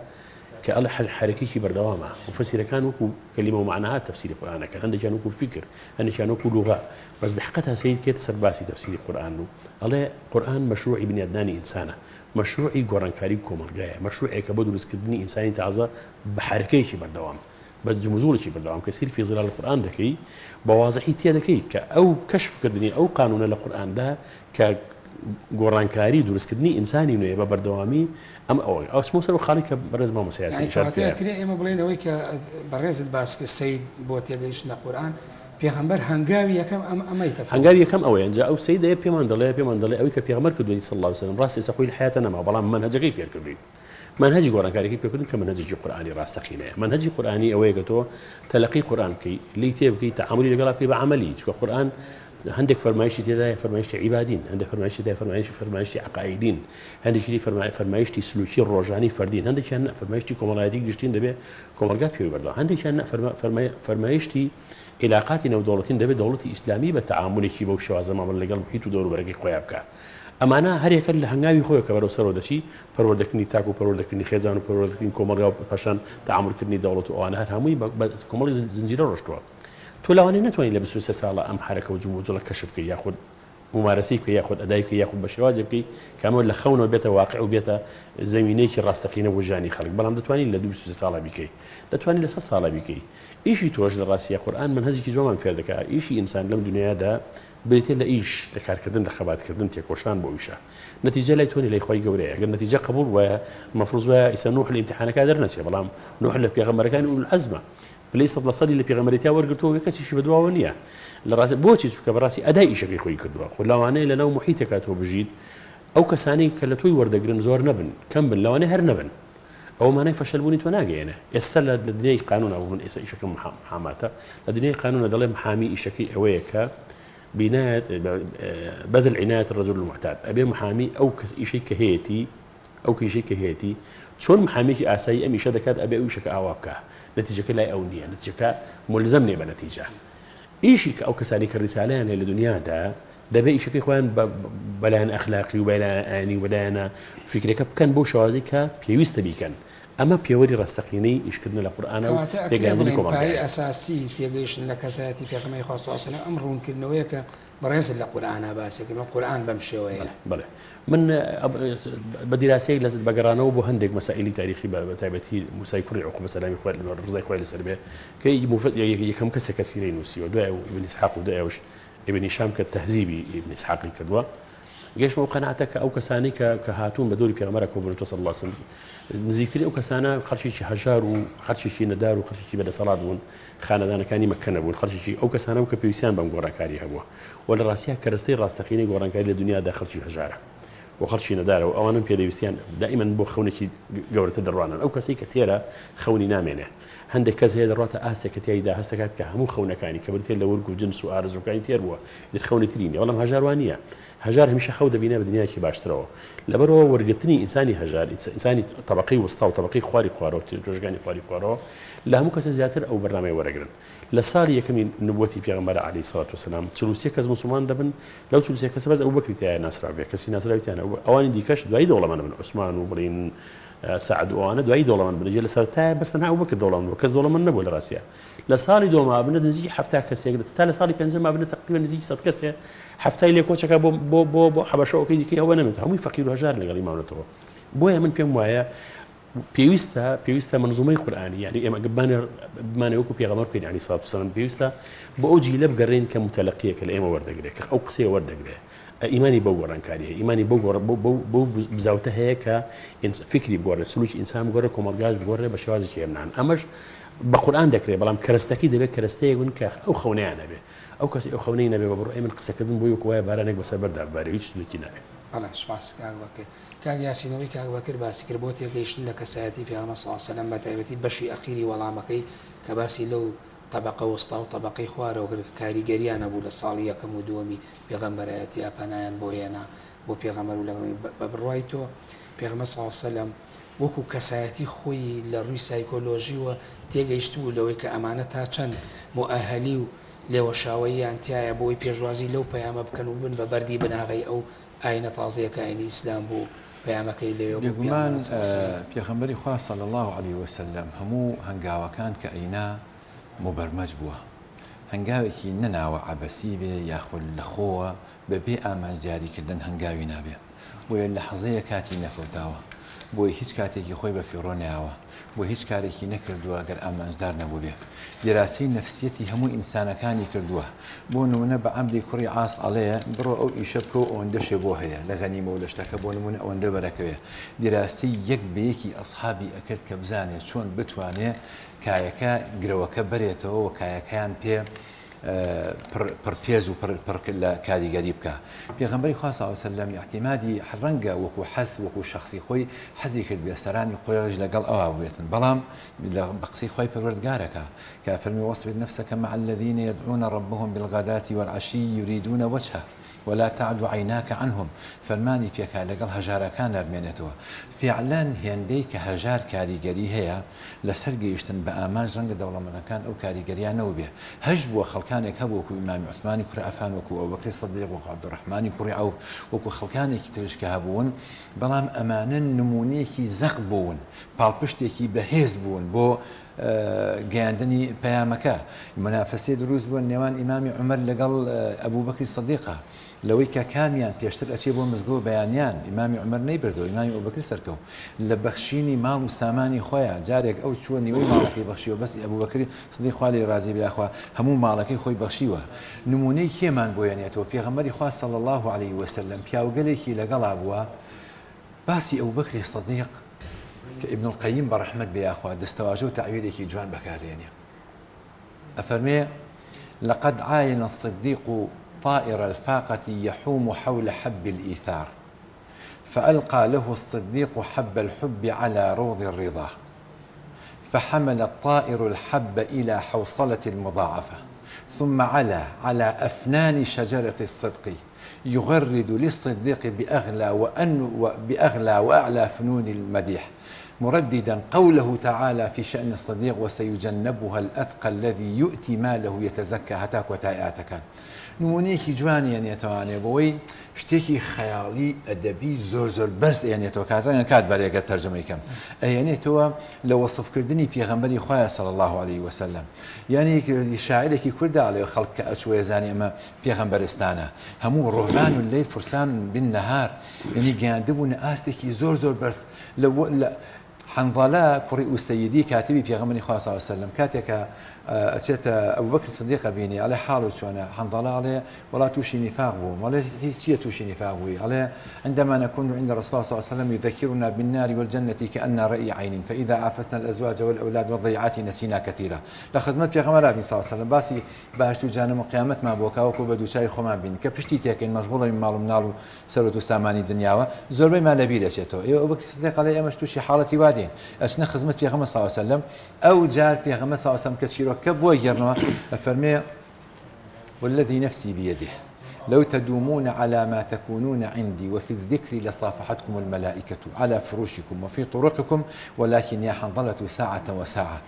كأله حركي شيء بردوامه مفسر كان وكو كلمة ومعناها تفسير القرآن كان عنده كان وكو فكر عنده كان وكو لغة بس دحقتها سيد كيت سرباسي تفسير القرآن الله قرآن مشروعي بني أدناني إنسانه مشروعي قرآن كاري كومرجاية مشروعي كبدو رزقني إنساني تعزى بحركي شيء بردوام بس جمزول شيء بردوام كثير في ظلال القرآن ذكي بواضحي تيادكي أو كشف كدني أو قانون القرآن ده ك گۆڕانکاری دروستکردنی ئینسانی نوێ بە بەردەوامی ئەم ئەوەی ئەو سموسەر و خاڵی کە بەڕێز مامۆ سیاسی کرێ ئێمە بڵێنەوەی کە بەڕێزت باس کرد سەید بۆ تێگەیشتنە قورئان پێغەمبەر هەنگاوی یەکەم ئەمەی تەفەوت هەنگاوی یەکەم ئەوەیە ئەنجا ئەو سەیدەیە پێمان دەڵێ ئەوەی کە پێغەمبەر کردووی صلی الله علیه وسلم ڕاستی سەخۆی حیاتە نەما بەڵام منهەجەکەی فێر کردووی منهجی گۆڕانکاریەکەی پێکردن کە منهجی قورئانی ڕاستەقینەیە منهجی قورئانی ئەوەیە کە تۆ تەلەقی قورئان بکەی لی تێ بکەی تەعاملی لەگەڵا بکەی بە عەمەلی چونکە قورئان عندك فرمايشتي تداي فرمايشتي عبادين عندك فرمايشتي تداي فرمايشتي عقائدين عندك شيء فرمايشتي سلوكي الروجاني فردين عندك أنا فرمايشتي كمالاتي جشتين دبي كمالجات في برضه عندك أنا فرمايشتي علاقاتنا ودولتين دبي دولتي إسلامية بالتعامل شيء بوشوا زمان اللي قلب حيت ودور بركي خويابك أما أنا هري كل هنجاوي خويا كبروا سروا دشي پروردكني تاكو پروردكني خزان پروردكني كمالجات عشان تعامل كني دولته وأنا هرهمي كمال زنجير رشتوا تولواني نتواني لبس وسه سالا أم حركة وجموزولا كشف كي ياخذ ممارسي كي ياخذ أداي كي ياخذ بشوازي كي كامل لخونه وبيته واقع وبيته زميني كي راستقينه وجاني خلق بلام دتواني لدوس وسه سالا بكي دتواني لسه سالا بكي إيشي توجد الراسية قرآن من هذه كزمان فردك إيشي إنسان لم دنيا ده بيت لا إيش لكار كدن لخبات كدن تيكوشان بويشة نتيجة لا يتوني لا يخوي جوري أجل نتيجة قبول ومفروض ويسنوح الامتحان كادر نسي بلام نوح اللي بيغمر كان والعزمة بليس لصلي اللي بيغمرتها ورقته كسي شي بدوا ونيا لراس بوتي كبراسي اداي شي خوي كدوا خلاواني لنا محيتك تو بجيد او كساني كلتوي وردقرن زور نبن كم بن لواني هر نبن او ما نفشل بوني تناقي انا استلد لدنيا قانون او من ايش شكل محاماته لدنيا قانون دله محامي شكي اويك بناء بذل عنايه الرجل المعتاد ابي محامي او شيء كهيتي او شيء كهيتي شون محاميك اساي امي شدكات ابي او شك اوابك نتيجة لا أونية نتيجة ملزمني بنتيجة إيشي أو كسالك الرسالة للدنيا ده بقى شيء إخوان بلان أخلاقي وبلان آني وبلان فكرك كان بوشوازك بيوست بيكن أما بيوري رستقيني إيش كدنا القرآن يجعلني باي أساسي تيجيش لك ساتي في كما يخص أصلا أمر ممكن نويك برز القرآن بس لكن القرآن بمشي وياه بله من بدراسة لازم بقرانا وبهندق مسائل تاريخي بتابعتي مسايكون عقوبة سلام إخوان الرزاق إخوان السربية كي يكم كثيرين وسيو دعاء ابن إسحاق ودعاء ابن هشام كالتهذيبي ابن إسحاق الكدوة گەشتمە ئەو قەناعەتە ئەو کەسانی کە هاتوون بە دووری پێغەمبەر کۆبوون صلی الله علیه وسلم نزیکترین ئەو کەسانە خەڵکیی هەژار و خەڵکیی نەدار و خەڵکیی بەدەسەڵات بوون خانەدانەکانی مەککە نەبوون خەڵکیی ئەو کەسانە و کە پێویستیان بەم گۆڕانکاری هەبووە و لە ڕاستیە کەرەستەی ڕاستەقینەی گۆڕانکاری لە دنیادا خەڵکی هەژارە و خەڵکی نەدارە و ئەوانم پێدەویستیان دائیمەن بۆ خەونێکی گەورەتر دەڕوانن ئەو کەسی کە تێرە خەونی نامێنێ هەندێک کەس هەیە دەڕاتە ئاستێک کە تیایدا هەستەکات کە هەموو خەونەکانی کە بردێت لە وەرگ و جنس و ئارزوەکانی تێر بووە در خەونی ترینی بەڵام هەژاروان نییە هەژار هەمیشە خەو دەبینە بە دنیاکی باشترەوە لەبەرەوە وەرگرتنی ئینسانی هەژار ئینسانی تەبەقەی وەستا و تەبەقەی خواری خوارەوە تۆژگانی خواری خوارەوە لە هەموو کەسە زیاتر ئەو بەرنامەی وەرەگرن لە ساڵی یەکەمی نبوەتی پێغەمبەر عەلەیهی سەڵات وسەلام 43 کەس مسلمان دەبن لەو 43 کەسە بەس ئەبوبەکر تایە ناسرا بێ کەسی ناسراویتیانە ئەوانی دیکەش دوای دەوڵەمەند بن عوسمان و بڵین سعد و ئەوانە دوای دەوڵەمەند بن لە سەرەتایە بەس تەنها ئەبوبەکر دەوڵەمەند بوو کەس دەوڵەمەند نەبوو لە ڕاستیە لە ساڵی دووەمە بنە نزیکی 70 کەسێک تا لە ساڵی پێنجەمە بنە تقریبا نزیکی 100 کەسێ هەفتای لێ کۆچەکە بۆ حەبەشەوەکەی دیکەی ئەوە نەمێت هەمووی فەقیر و هەژار لەگەڵی ماونەتەوە بۆیە من پێم وایە پێویستە منزومەی قورئانی یعنی ئێمە بمانێ وەکو پێغەمبەر بکەین عەلەیهی سەڵات وسەلام پێویستە بۆ ئەو جیلە بگەڕێین کە متەلەقیەکە لە ئێمە وەردەگرێت کە ئەو قسەیە وەردەگرێت ئیمانی بەو گۆڕانکاریە ئیمانی بۆ بزاوتە هەیە کە فکری بگۆڕێ سلوکی ئینسان بگۆڕێ کۆمەڵگاش بگۆڕێ بە شێوازێکی هێمنان ئەمەش بە قورئان دەکرێت بەڵام کەرەستەکەی دەبێت کەرەستەیەک بن کە ئەو خەونەیان نەبێ ئەو کەسی ئەو خەونەی نەبێ بە بڕۆ من قسەکردن بۆ وایە بارانێک بەسەر بەردابارێ هیچ سلوکی نەبێ بەڵێ سوپاس کاک بەکر کاک یاسینەوەی کاک بەکر باسی کرد بۆ تێگەیشتن لە کەسایەتی پێغەمبەر صلی الله علیه وسلم بە تایبەتی بەشی ئەخیری وەڵامەکەی کە باسی لەو طبقە وستا و طبقەی خوارەوە کرد کاریگەریان نەبوو لە ساڵی یەکەم و دووەمی پێغەمبەرایەتی پەنایان بۆ هێنا بۆ پێغەمبەر و بە بڕوای تۆ پێغەمبەر صلی الله علیه وسلم وەکو کەسایەتی خۆی لە ڕووی سایکۆلۆژیوە تێگەیشتبوو لەوەی کە ئەمانە تا چەند مؤەهەلی و لێوەشاوەییان تایە بۆی پێشوازی لەو پەیامە بکەن و بن بە بەردی بناغی ئەو ئاینە تازەیەکە ئاینی ئیسلام بوو پەیامەکەی لەوێ بێگومان پێغەمبەری خوا صلی الله علیه وسلم هەموو هەنگاوەکان کە ئەینا مبەرمەج بووە هەنگاوێکی نەناوە عەبەسی بێ یاخود لەخۆوە بەبێ ئامانجاریکردن هەنگاوی نابێ بۆیە لە حەزەیە کاتی نەفەوتاوە بۆی هیچ کاتێکی خۆی بە فیڕۆ نەیاوە بۆ هیچ کارێکی نەکردووە گەر ئامانجدار نەبوو بێ دیراسی نەفسیەتی هەموو ئینسانەکانی کردووە بۆ نمونە بە عەمری کوڕی عاس ئەڵەیە بڕۆ ئەو ئیشە بکە و ئەوەندەشێ بۆ هەیە لە غەنیمە و لە شتەکە بۆ نمونە ئەوەندە بەرەکەوێ دیراسی یەک بە یەکی ئەسحابی ئەکرد کە بزانێت چۆن بتوانێت کایەکە گرەوەکە بەرێتەوە و کایەکەیان پێ پڕپێز و پڕ لە کاریگەری بکە پێغەمبەری خوا صلی الله علیه وسلم احتیمادی ڕەنگە وەکو حەز وەکو شخصی خۆی حەزی کرد بێ سەرانی خۆیش لەگەڵ ئەوە بێتن بەڵام بە قسەی خۆی پەروەردگارەکە کە فەرمی واصبر نفسك مع الذين يدعون ربهم بالغداة والعشي يريدون وجهه ولا تعد عيناك عنهم فەرمانی پێکا لەگەڵ هەژارەکان نابمێنێتەوە فعلان هێندەی کە هەژار کاریگەری هەیە لەسەر گەیشتن بە ئامانج ڕەنگە دەوڵەمەندەکان ئەو کاریگەریانەوە بێ هەش بووە خەڵکانێک هەبوو وەکو ئیمامی عوسمانی کوڕی ئەفان وەکو ئەبوبەکری سەدیق وەکو عەبدوڕەحمانی کوڕی عەوف وەکو خەڵکانێکی ترش کە هەبوون بەڵام ئەمانە نمونەیەکی زەق بوون پاڵپشتێکی بەهێز بوون بۆ گەیاندنی پەیامەکە منافەسێ دروست بوون نێوان ئیمامی عومەر لەگەڵ ئەبوبەکری سەدیقە لەوەی کە کامیان پێشتر ئەچێ بۆ مزگەوت بەیانیان ئیمامی عومەر نەیبردەوە ئیمامی ئەبوبەکری سەرکەوت لە بەخشینی ماڵ و سامانی خۆیان جارێک ئەو چووە نیوەی ماڵەکەی بەخشیوە بەس ئەبوبەکری سەدیق خوا لێی ڕازی بێخوا هەموو ماڵەکەی خۆی بەخشیوە نمونەی کێمان بۆیانێتەوە پێغەمبەری خوا صلی الله علیه وسلم پیاوگەلێکی لەگەڵا بووە باسی ئەبوبەکری سەدیق کە ابن القیم بەڕەحمەت بێخوا دەستەواژە و تعویلێکی جوان بەکارهێنێ ئەفەرمێ لقد عاين الصديق طائر الفاقة يحوم حول حب الإيثار فألقى له الصديق حب الحب على روض الرضا فحمل الطائر الحب إلى حوصلة المضاعفة ثم على أفنان شجرة الصدق يغرد للصديق بأغلى وأعلى فنون المديح مرددا قوله تعالى في شأن الصديق وسيجنبها الأتقى الذي يؤتي ماله يتزكى هتاك وتائعاتك نمونەیەکی جوانیان نێتوانێ بەوەی شتێکی خەیاڵی ئەدەبی زۆر بەرز ئێنێتەوە کاتیان کات بەرێگە تەرجەمەیکەم ئەیەنێتەوە لە وەسفکردنی پێغەمبەری خوایە صلی الله علیه وسلم یعنی شاعرێکی کورد ئەڵێ خەڵک کە ئەچووە زانێ ئەمە پێغەمبەرستانە هەموو ڕۆحبان و لەیل فرسان بالنەهار یعنی گەیاندەبوونە ئاستێکی زۆر بەرز لە حەنظەلە کوڕی ئوسەیدی کاتبی پێغەمبەری خوا صلی الله علیه وسلم کاتێکە ئەچێتە ئەبوبەکر سدیق بینی ئەڵێ حاڵ و چۆنە حەنظەڵە ئەڵێ وڵات تووشی نیفاق بووم ئەڵێ هیچ چییە تووشی نیفاق بووی ئەڵێ عندما نكون عند رسول الله صلى الله عليه وسلم يذكرنا بالنار والجنة كأن رأي عين فإذا عافسنا الأزواج والأولاد والضيعات نسينا كثيرا لخدمت پیغمبر صلى الله عليه وسلم باسي باشت و جانم و قیامت ما بۆکا وەکو بە دووچای خۆمان بین کە پشتی تێکەین مەشغوڵی ماڵ و مناڵ و سەرۆت و سامانی دنیاوە زۆربەی مان لەبیر دەچێتەوە ئێوە ئەبوبەکر سدیق ئەڵێ ئێمەش تووشی حاڵەتی وا دێن ئەچنە خزمەت پیغمبر صلى الله عليه وسلم ئەو جار پیغمبر صلى الله عليه وسلم کە چیرۆکەکە بۆ گێڕنەوە ئەفەرمێ والذي نفسي بيده لو تدومون على ما تكونون عندي وفي الذكر لصافحتكم الملائكة على فروشكم وفي طرقكم ولكن يا حنظلة ساعة وساعة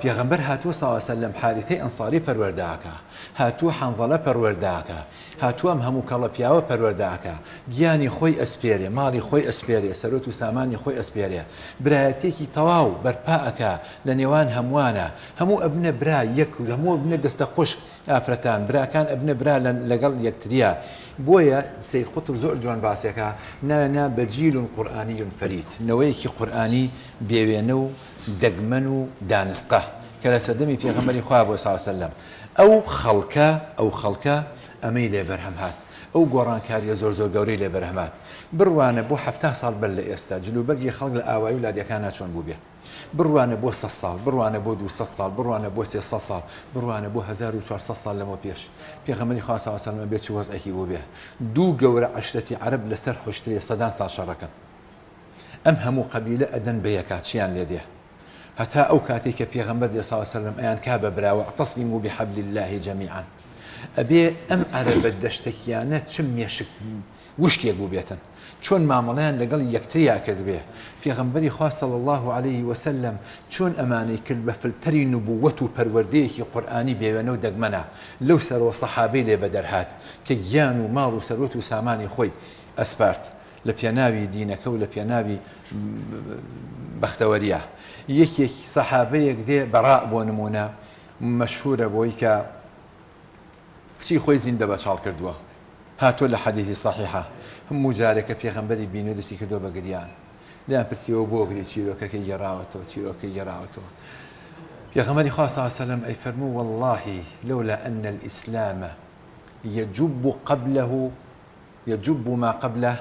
پیغمبر هاتو صلى الله عليه وسلم حادثي أنصاري پرورداكا هاتو حنظلة پرورداكا هاتو هم همو كلا پیاوة پرورداكا گیانی خوي اسپيري مالي خوي اسپيري سروت ساماني خوي اسپيري برایتيكي تواو برپاكا لنيوان هموانا همو ابن برا يكو همو ابن دستخوش ئافرەتان براکان ئەبنە برا لەگەڵ یەکتریا بۆیە سید قوتب زۆر جوان باسێکە نانا بەجیل قورئانی فەریت نەوەیەکی قورئانی بێوێنە و دەگمەن و دانسقە کە لە سەردەمی پێغەمبەری خوا بۆ صلی الله علیه وسلم ئەو خەڵکە ئەمەی لێ بەرهەم هات ئەو گۆڕانکاریە زۆر گەورەی لێ بەرهەم هات بڕوانە بۆ 70 ساڵ بەر لە ئێستا جلوبەرگی خەڵک لە ئاوایی و لادیەکان ناچۆن بوو بێ بڕوانە بۆ 100 ساڵ بڕوانە بۆ 200 ساڵ بڕوانە بۆ 300 ساڵ بڕوانە بۆ 1400 ساڵ لەمە پێش پێغەمبەری خوا صلی الله علیه وسلم بێت چ وەزعێکی بوو بێ دوو گەورە عەشرەتی عەرەب لەسەر حوشترێ سەدان ساڵ شەڕەکەن ئەم هەموو قەبیلە ئەدەن بە یەکات چیان لێ دێ هەتا ئەو کاتێک کە پێغەمبەر صلی الله علیه وسلم ئەیان کا بە براوە اعتصموا بحبل الله جميعا ئەبێ ئەم عەرەبە دەشتێکیانە چ مێشک وشکێک بوو بێتن چۆن مامەڵەیان لەگەڵ یەکتریا کرد بێ پێغەمبەری خوا صلی الله عليه وسلم چۆن ئەمانەی کرد بە فلتەری نبووەت و پەروەردەیەکی قورئانی بێوێنە و دەگمەنە لەو سەرەوە سەحابەی لێ بەدەرهات کە گیان و ماڵ و سەرۆت و سامانی خۆی ئەسپارت لە پێناوی دینەکە و لە پێناوی بەختەوەریە یەکێک سەحابەیەک دێ بەڕا بۆ نمونە مەشهورە بۆی کە کچی خۆی زیندە بەچاڵ کردووە هاتۆ لە حەدیثی صحیحە هەموو جارێکە پێغەمبەری بینی دەستی کردو بە گریان لیان پرسیەوە بۆ گری چیرۆکەکەی گێڕاوەتەوە پێغەمبەری خوا صلی الله علیه وسلم ئەیفەرموو والله لولا أن الإسلام يجب ما قبله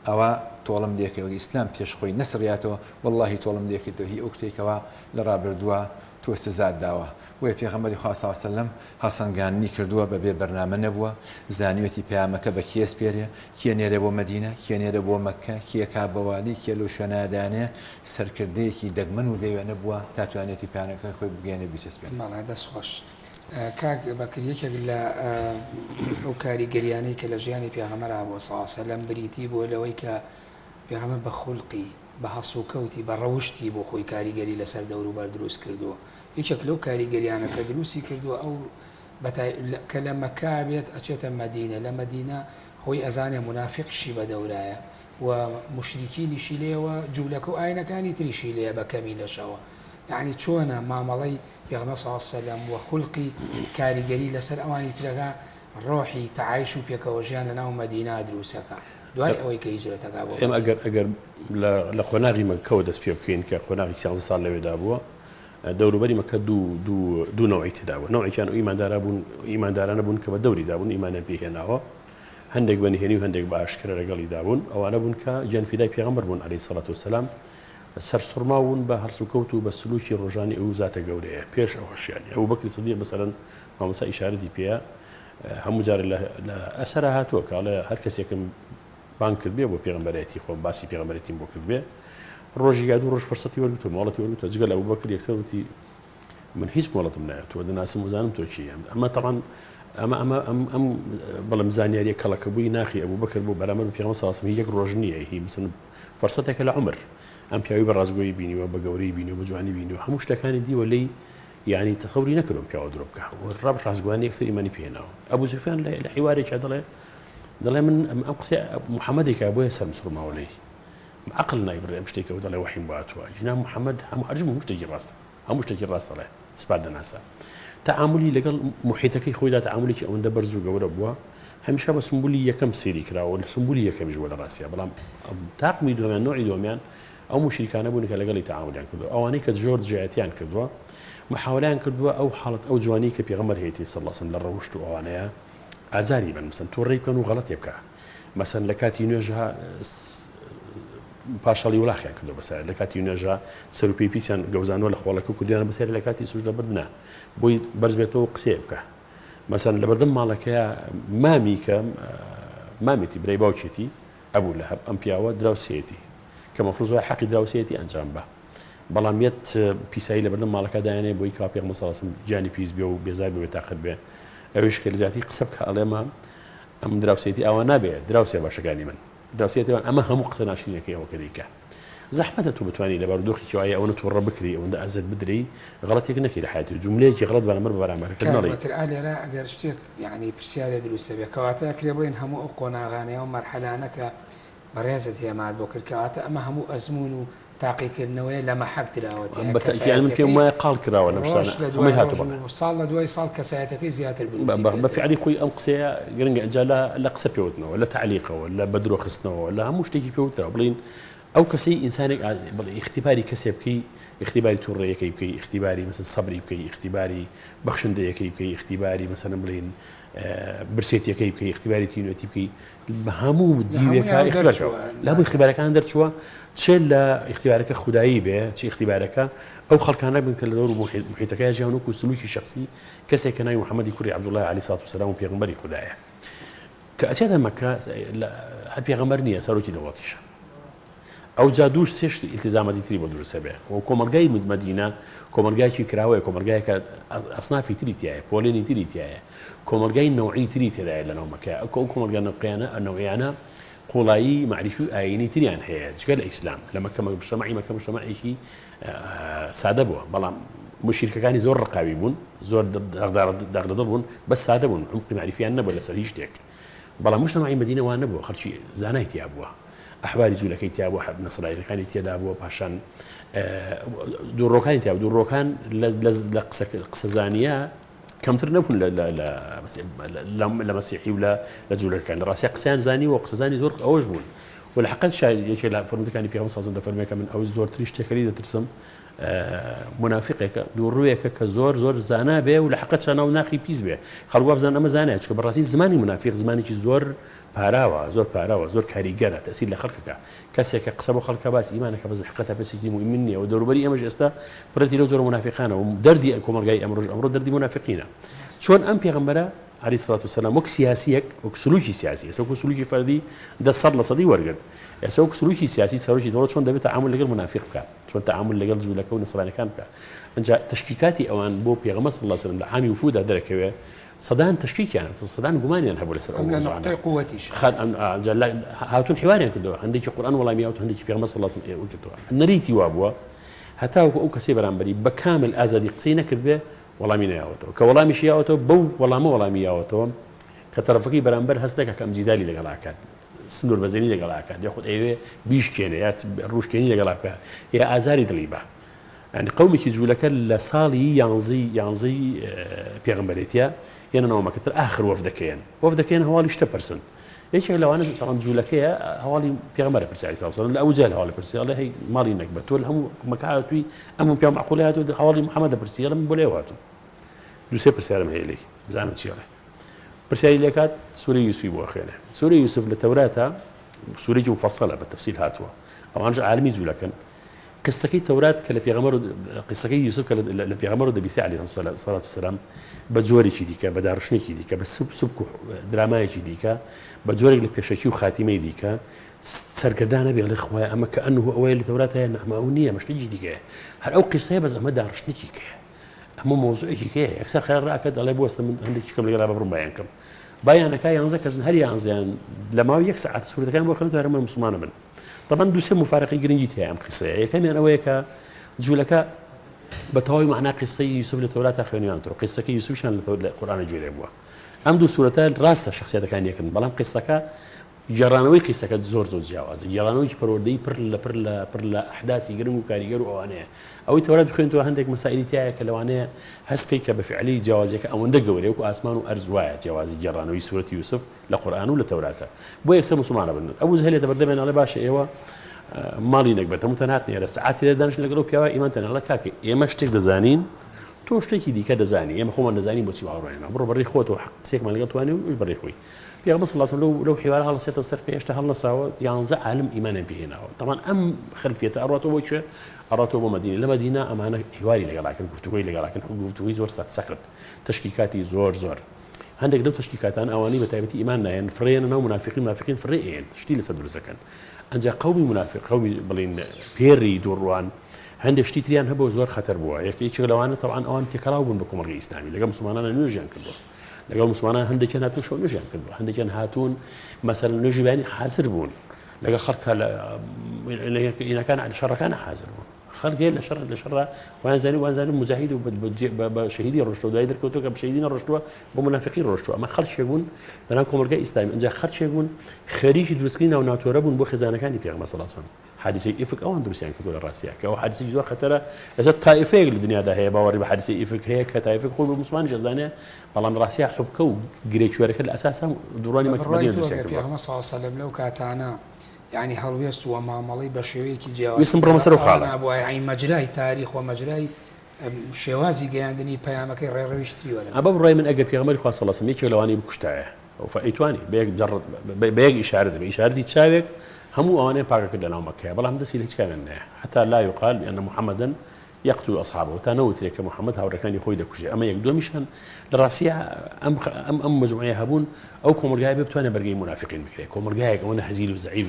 ئەوە تۆڵم لێکەوە ئیسلام پێش خۆی نەسڕیاتەوە واللهی تۆڵم لێکردەوە هی ئەو کچێکەوە لە ڕابردووە تۆ سزات داوە وی پێغەمبەری خوا صلی الله علیه وسلم هەسەنگاندنی کردووە بەبێ بەرنامە نەبووە زانیوەتی پەیامەکە بە کێ سپێرێ کێ نێرە بۆ مەدینە کێ نێرە بۆ مەککە کێ کا بەوالی کێ لەو شوێنەدانێ سەرکردەیەکی دەگمەن و بێوێنە بووە تا توانێتی پەیامەکە خۆی بگەێنێ بیچەسپێت ماڵا دەست خۆش کاک بەکریەکێک لە ئەو کاریگەریانەی کە لە ژیانی پێغەمبەر بۆ صلی الله علیه وسلم بریتی بۆ لەوەی کە پێغەمبەر بە خوڵقی بە هەسوکەوتی بە ڕەوشتی بۆ خۆی کاریگەری لەسەر دەور و بەر دروست کردووە یەکێک لەو کاریگەریانە کە دروستی کردووە ئەو کە لە مەککە بێت ئەچێتە مەدینە لە مەدینە خۆی ئەزانێ منافقشی بە دەورایە و مشریکینیشی لێەوە جوولەکە و ئاینەکانی تریشی لێە بە کەمی لەشەوە یعنی چۆنە مامەڵەی پێغەمبەر صلی الله علیه وسلم و خوڵقی کاریگەری لەسەر ئەوانی ترەکە ڕۆحی تەعایش و پێکەوە ژیان لەناو مەدینە دروستەکە دوای ئەوەی کە هیجرەتەکە بۆ ئێمە ئەگەر لە قۆناغی مەککەوە دەست پێ بکەین کە قۆناغی 16 ساڵ لەوێدا بووە دەوروبەری مەککە دوو نەوعی تێدا بوو نەوعێکیان ئیماندارانە بوون کە بە دەوریدا بوون ئیمانیان پێهێناوە هەندێک بەنهێنی و هەندێک بە ئاشکرا لەگەڵیدا بوون ئەوانە بوون کە گیانفیدای پێغەمبەر بوون عەلەیهی سەڵات وسەلام سەرسوڕما بوون بە هەرسوکەوت و بە سلوکی ڕۆژانی ئەو زاتە گەورەیە پێش ئەوەشیانی ئەبوبەکر سیدیق مەسەڵەن مامۆستا ئیشارەتی پێیە هەموو جارێ لە ئەسەرا هاتووە کە هەر کەسێکم بانگ کرد بێ بۆ پێغەمبەرەتی خۆم باسی پێغەمبەرەتیم بۆ کرد بێ ڕۆژی دوو ڕۆژ فرسەتی وەرگتووە ماڵەتی وەرگتووە جگەل ئەبوبەکر یەکسەر وتی من هیچ مۆڵەتم نایەتەوە دەناسم وزانم تۆ چی ئەمە تەڵەن ئەم بەڵام زانیاریە کەڵەکە بووی ناخی ئەبوبەکر بوو بەرامبەر پێغەمبەر صلی الله علیه وسلم یەک ڕۆژ نییە هی مثلا فرسەتێکە لە عومر ئەم پیاوی بە ڕازگۆیی بینیوە بە گەورەی بینیوە بە جوانی بینیوە هەموو شتەکانی دیوە لی یعنی تەخەوری نەکردم پیاوە درۆ بکە ڕاب ڕازگوانی یەکسەر ئیمانی پێهێناوە ئەبوو سوفیان لە حیوارێکا دەڵێ من ئەم قسە محەممەدێکا بۆیە سەر مسلماوە لێی عقل نایبڕێ ئەم شتێکەوە دەڵێ وحیم باتوە جناب محەممەد هەموو هەرجم شتێکی ڕاستە هەموو شتێکی ڕاستە لێ سپات دەناسە تعاملی لەگەڵ محیتەکەی خۆیدا تعاملێکی ئەوەندە بەرز و گەورە بووە هەمیشە بە سمبولی یەکەم سێری کراوە لە سمبولی یەکەمیش وە لە ڕاستیە بەڵام تاقمی دومیان نوعی دومیان ئەو مشریکانە بوون کە لەگەڵی تعاملیان کردو ئەوانەی کە جۆر جایەتیان کردووە محاولان کردووە ئەو حاڵەت ئەو جوانی کە پێغەمبەر هەیەی صلی الله علیه وسلم لە ڕەوشت و ئەوانەیە ئازاری بن مثلا تووڕێی بکەن و غەڵەتێ بکە مثلا لە کاتی نوێژە پاشەڵی وڵاخیان کردو بەسەر لە کاتی نوێژە سەر و پێی پیسیان گەوزانەوە لە خۆڵەکە و کردیانە بەسەر لە کاتی سوژدە بردنە بۆی بەرز بێتەوە قسێ بکە مثلا لە بەردەم ماڵەکەیە مامی کە مامێتی برەی باوکێتی ئەبوو لە هەب ئەم پیاوە دراوسێتی کە مەفروض وایە حەقی دراوسێتی ئەنجام بە بەڵام یەت پیسایی لە بەردەم ماڵەکە دایانێ بۆی کا پێغەمبەر صلی الله علیه و سلم جانی پیس بێ و بێزار بێ تاخر بێ ئەویش کە لە جاتی قسە بکە ئەڵێمە ئەم دراوسێتی ئەوە نابێت دراوسێ باشەکانی من دراوسێتیوان ئەمە هەموو قسە ناشرینەکەی ئەوە کە دیکە زەحمەتە تو بتوانانی لە بارودۆخی کێوایە ئەوە تووڕە بکری ئەوەندە ئەزت بدری غەڵەتێک نەکەی لە حیاتی جوملەیەکی غەڵەت بەرامبەر بەرامبەرەکە نەڵێ لێرە ئەگەر شتێک یعنی پرسیارێ دروستە بێ کەواتە کرێ بڵێن هەموو ئەو قۆناغانەیە و مەرحەلانە کە بەڕێزت هێمات بۆ کردکەواتە ئەمە هەموو ئەزمون و تاقیکردنەوەی لە مەحەک دراوەتی بەتەکیان من پێم وایە قاڵ کراوە لەم شتانە هاتووە ساڵ لە دوای ساڵ کەسایەتەکەی زیاتر بەفعلی خۆی ئەم قسەیە گرنگە ئەنجا لە قسە پێوتنەوە لە تعلیقەوە لە بەدرۆ خستنەوە لە هەموو شتێکی پێوترا بڵین ئەو کەسی ئینسانێک بڵێ اختیباری کەسێ بکەی اختیباری تووڕێیەکەی بکەی اختیباری مثلا سەبری بکەی اختیباری بەخشندەیەکەی بکەی اختیباری مثلا بڵین برسێتیەکەی بکەی اختیباری تینوێتی بکەی بە هەموو دیوێکە اختیبارەوە لا بۆ اختیبارەکان دەرچووە چێ لە اختیبارەکە خودایی بێ چی اختیبارەکە ئەو خەڵکانە بن کە لە دەور محیتەکەی ژیان و سلوکی شخصی کەسێک کە ناوی محەممەدی کوڕی عەبدوڵڵاه عەلەیهی سەڵات وسەلام و پێغەمبەری خودایە کە ئەچێتە مەککە هەر پێغەمبەر نییە سەرۆکی دەوڵەتیشە ئەو جادوش سێشت ئیلتیزامەتی تری بۆ دروستە بێ و کۆمەلگای مدینە کۆمەلگایکی کراوەیە کۆمەلگایەکە ئەسنافی تری تایە پۆلێنی تری تایە کۆمەلگای نەوعی تری تێدایە لە ناومەکە ئەو کۆمەلگا نەوعیانە قوڵایی معریفی و ئاینی تریان هەیە جگە لە ئیسلام لە مەکە مجتەمەعێکی سادە بووە بەڵام مشریکەکانی زۆر ڕقاوی بوون زۆر داغدەدڵ بوون بەس سادە بوون عمقی معریفیان نەبوو لەسەر هیچ شتێک بەڵام مجتەمەعی مدینە وان نەبووە خەڵکی زانای تیا بووە ئەحباری جوولەکەی تیا بووە نەسرائیلەکانی تێدا بووە پاشان دووڕۆکانی تیا دووڕۆکان لە قسەزانیە کەمتر نەبوون لە مەسیحی و لە جوولەکان لە ڕاستی قسەیان زانی و قسەزانی زۆر ئەوەش بوون و لە حەقیقەت یەکێک لە فەرمودەکانی پێغەمبەر صلی الله علیه و سلم دەفەرمێ کە من ئەو زۆرتری شتێکەکەی دەترسم منافقێکە دووڕوویەکە کە زۆر زانا بێ و لە حەقیقەت ناو ناخی پیس بێ خەڵک وابزان ئەمە زانایە چونکە بەڕاستی زمانی منافق زمانێکی زۆر پاراوە زۆر کاریگەرە تەسیر لە خەڵکەکە کەسێکە قسە بۆ خەڵکە باسی ئیمانەکە بەس حقیقەتە پێسێکی مهم نییە و دەوروبەری ئێمەش ئێستا پڕەتی لەو زۆر منافقانە و دەردی کۆمەلگای ئەمڕۆ دەردی منافقینە چۆن ئەم پێغەمبەرە عەلەیهی سەڵات وسەلام وەک سیاسیەک وەک سلوکی سیاسی ئێستا وەک سلوکی فەردی 100% وەرگرت ئێستا وەک سلوکی سیاسی سەرۆکی دەوڵەت چۆن دەبێت تەعامل لەگەڵ منافق بکە چۆن تەعامل لەگەڵ جوولەکە و نەسرانیەکان بکە ئەنجا تشکیکاتی ئەوان بۆ پێغەمبەر صلی الله علیه و سلم لە عامی وفودا دەرەکەوێ سەدان تشکیکیان سەدان گومانیان هەبوو لەسەر ئەو نقطەی قووەتیش هاتون حوارێن کردەوە هەندێکی قورئان وەڵامی هاتووە هەندێکی پێغەمبەر صلی الله علیه و سلم وەرگرتەوە نەریتی وا بووە هەتاوەکو ئەو کەسەی بەرامبەری بە کامل ئازادی قسەی نەکرد بێ وەڵامی نەیاوەتەوە کە وەڵامیش یاوەتەوە بەو وەڵامی یاوەتەوە کە تەرەفەکەی بەرامبەر هەست دەکات کە ئەم جیدالی لەگەڵ ئاکات سنوور بەزەنی لەگەڵ ئاکات یاخود ئەوێ بیشکێنێ یا ڕوشکێنی لەگەڵ بکە یا ئازاری دڵی بە ینی قەومێکی جوولەکە لە ساڵی یانزەی پێغەمبەرێتیە هێننەوە مەکەتر ئاخر وەفدەکەیان هەواڵی 8% یەکێک لەوانە تەڵەن جوولەکەیە هەواڵی پێغەمبەرە پرسیاری صلی الله علیه و سلم لە ئەوجال هەواڵی پرسی ئەڵێ هەی ماڵی نەکبە تۆ هەموو مەکاتوی ئەم پێ معقولە هاتووە هەواڵی محەممەدە پرسی ئەڵێ من بۆ لێ هاتووم دووسێ پرسیارم هەیە لێی بزانم چی ئەڵێ پرسیاری لێکات سوورەی یوسفی بۆ خوێنێ سوورەی یوسف لە تەوراتە سوورەی مفەسەلە بە تەفسیل هاتووە ئەوانش عالمی جوولەکەن قسەکەی تەورات کە لە پێغەمبەر قسەکەی یوسف کە لە پێغەمبەر دەبیستێ عەلەیهی سەڵات وسەلام بە جۆرێکی دیکە بە داڕشنێکی دیکە بە سوبک و درامایەکی دیکە بە جۆرێک لە پێشەکی و خاتیمەی دیکە سەرگەردانە بێ لە خوای ئەمە کە ئەنه ئەوەیە لە تەورات هەیە نەما ئەو نییە مەشتێکی دیکەیە هەر ئەو قسەیە بەس ئەمە داڕشنێکی کەیە ئەمە مۆزوعێکی کەیە یەکسەر خەیار ڕاکات ئەڵێ بوەستە من هەندێکی کەم لەگەڵا بڕم بەیان کەم بایانەکە 11 کەس هەر 11 لە ماوەی 1 ساعت سوورەتەکان بۆ خوێن تا هەرمە مسلمانە بن طبعا دووسێ مفارقی گرنگی تێ ئەم قسەیە یەکەمیان ئەوەیە کە جوولەکە بە تەواوی معنا قسەی یوسف لە تەوراتە خوێنیانەوە قسەکەی یوسفشان لە قورئانە گوێرە بووە ئەم دوو سوورەتە ڕاستە شخصیەتەکان یەکن بەڵام قسەکە جێڕانەوەی قسەکە زۆر جیاوازە جێڕانەوەی پەروەردەی پڕ لە ئەحداسی گرنگ و کاریگەر و ئەوانەیە ئەوەی تەورات بخوێنیتەوە هەندێک مەسائلی تایە کە لەوانەیە هەست بکەی کە بە فعلی جیاوازیەکە ئەوەندە گەورەیە وەکو ئاسمان و ئەرز وایە جیاوازی جێڕانەوەی سوورەتی یوسف لە قورئان و لە تەوراتە بۆ یەکسەر مسلمانە بن ئەبوو جەهلێتە بەردەمیان ئەڵێ باشە ئێوە ماڵی نەکبەت هەمووتان هاتنێرە سعاتی لێدانشن لەگەڵ ئەو پیاوە ئیمانتان هەڵە کاکە ئێمە شتێک دەزانین تۆ شتێکی دیکە دەزانی ئێمە خۆمان دەزانی بۆچی باوەڕێنە بڕۆ بەڕێ خۆتەوە سێکمان لەگەڵ توانێ و بەڕێ خۆی پێغەمبەر صلی الله علیه و لەو حیوارە هەڵەسێتەوە سەر پێشتا هەڵنەساوە 11 عالم ئیمانیان پێهێناوە طبعا ئەم خلفیەتە ئەڕاتەوە بۆ چێ ئەڕاتەوە بۆ مەدینە لە مەدینە ئەمانە حیواری لەگەڵاکەن گفتوگۆی لەگەڵاکەن گفتوگۆی زۆر سەخت تشکیکاتی زۆر هەندێک لەو تشکیکاتان ئەوانەی بە تایبەتی ئیمان نایەن فرێنە ناو منافقین فرێن شتی لەسەر دروستەکەن ئەنجا قەومی منافق قەومی بڵین پێری دووڕوان هەندێک شتی تریان هەبوو زۆر خەتەر بووە یەکێک لەوانە طبعا ئەوان تێکەڵاو بوون بە کۆمەڵگەی ئیسلامی لەگەڵ مسلمانانە نوێژیان کردووە لەگەڵ مسلمانان هەندێکیان هاتوون شەو نوێژیان کردووە هەندێکیان هاتوون مەسەڵەن نوێژی بەیانی حازر بوون لەگەڵ خەڵکە لە شەڕەکانە حازر بوون خەڵکێ لە شەڕ وانزانی مجاهید و بە شەهیدی ڕۆشتووە دوای دەرکەوتووە کە بە شەهیدینە ڕۆشتووە بۆ منافقین ڕۆشتووە ئەمە خەڵکێک بوون لەناو کۆمەلگای ئیسلامی ئەنجا خەڵکێک بوون خەریکی دروستکردنی ناو ناتۆرە بوون بۆ خێزانەکانی پێغەمبەر صلی الله علیه و سلم حادثەی ئیفک ئەوان دروستیان کردووە لە ڕاستیە کە ئەو حادثەی زۆر خەتەرە لەسەر تایفەیەک لە دنیادا هەیە باوەڕی بە حادثەی ئیفک هەیە کە تایفەک خۆی بە موسڵمانیش ئەزانێ بەڵام لە ڕاستیە حوبکە و گرێچوەرەکە لە ئەساسا دوڕانی مەدینە دروستیان کردووە پێغەمبەر صلی الله علیه و سلم لەو کاتانە يعني هەڵوێست و مامەڵەی بە شێوەیەکی جیاواز ویستم بڕۆمە سەر و خاڵە بۆ ئەی مەجرای تاریخ و مەجرای شێوازی گەیاندنی پەیامەکەی ڕێڕەویشتری وەرە ئەبە بڕای من ئەگەر پێغەمبەری خوا صلی الله علیه و سلم یەکێک لەوانەی بکوشتایە ئەو فەئیتوانی بەیەک ئیشارەت بە ئیشارەتی چاوێک هەموو ئەوانەیە پاکە کرد لەناو مەککەیە بەڵام دەستی لە هیچ کامیان نایە حتا لا يقال بأن محمدا يقتل أصحابه تا نەوترێت کە محەممەد هاوڕەکانی خۆی دەکوژێ ئەمە یەک دومیشان لە ڕاستیە ئەم مەجموعەیە هەبوون ئەو کۆمەلگای بتوانێت بەرگەی منافقین بکرێت کۆمەلگایەک ئەوەنە هەزیل و زەعیف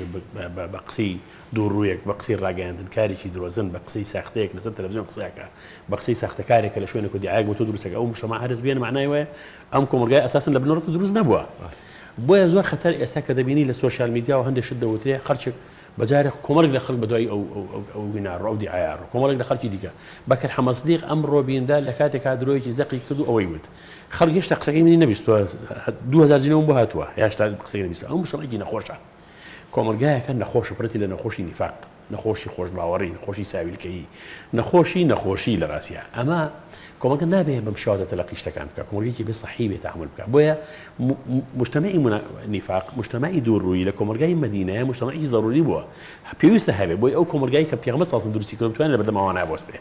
بە قسەی دووڕوویەک بە قسەی ڕاگەیاندن کارێکی درۆزن بە قسەی ساختەیەک لەسەر تەلەڤیزیۆن قسەیەکە بە قسەی ساختەکارێکە لە شوێنێک و دیعایەک بۆ تۆ دروستەکە ئەو مجتەمع هەرس بێنە معنای وایە ئەم کۆمەلگای ئەساساً لە بنەڕەت دروست نەبووە بۆیە زۆر خەتەر ئێستا کە دەبینی لە سۆشیال میدیا و هەندێک شت دەوترێ خەڵکێک بەجارێک کۆمەڵێک لە خەڵک بەدوای ئەو ویناڕ ئەو دیعایار کۆمەڵێک لە خەڵکی دیکە بەکر حەمەسدیق ئەم ڕۆبیندا لە کاتێکا درۆیەکی زەقی کرد و ئەوەی وت خەڵک هێشتا قسەکەی منی نەبیستوە 2000 جنەوەم بۆ هاتووە هێشتا قسەی نەبیستوە ئەو مشتەمەکی نەخۆشە کۆمەلگایەکە نەخۆش پرەتی لە نەخۆشی نیفاق نەخۆشی خۆشباوەڕی نەخۆشی ساویلکەیی نەخۆشی لە ڕاستیە ئەمە کۆمەلگە نابێت بەم شێوازە تەلەقی شتەکان بکە کۆمەلگەیەکی بێ سەحی بێت تەحمل بکە بۆیە مجتەمەعی نیفاق مجتەمەعی دووڕووی لە کۆمەلگای مەدینەیە مجتەمەعی ضروری بووە پێویستە هەبێت بۆی ئەو کۆمەلگای کە پێغەمبەر صلی الله علیه و سلم دروستی کردو بتوانێت لە بەردەم ئەوانە بوەستێ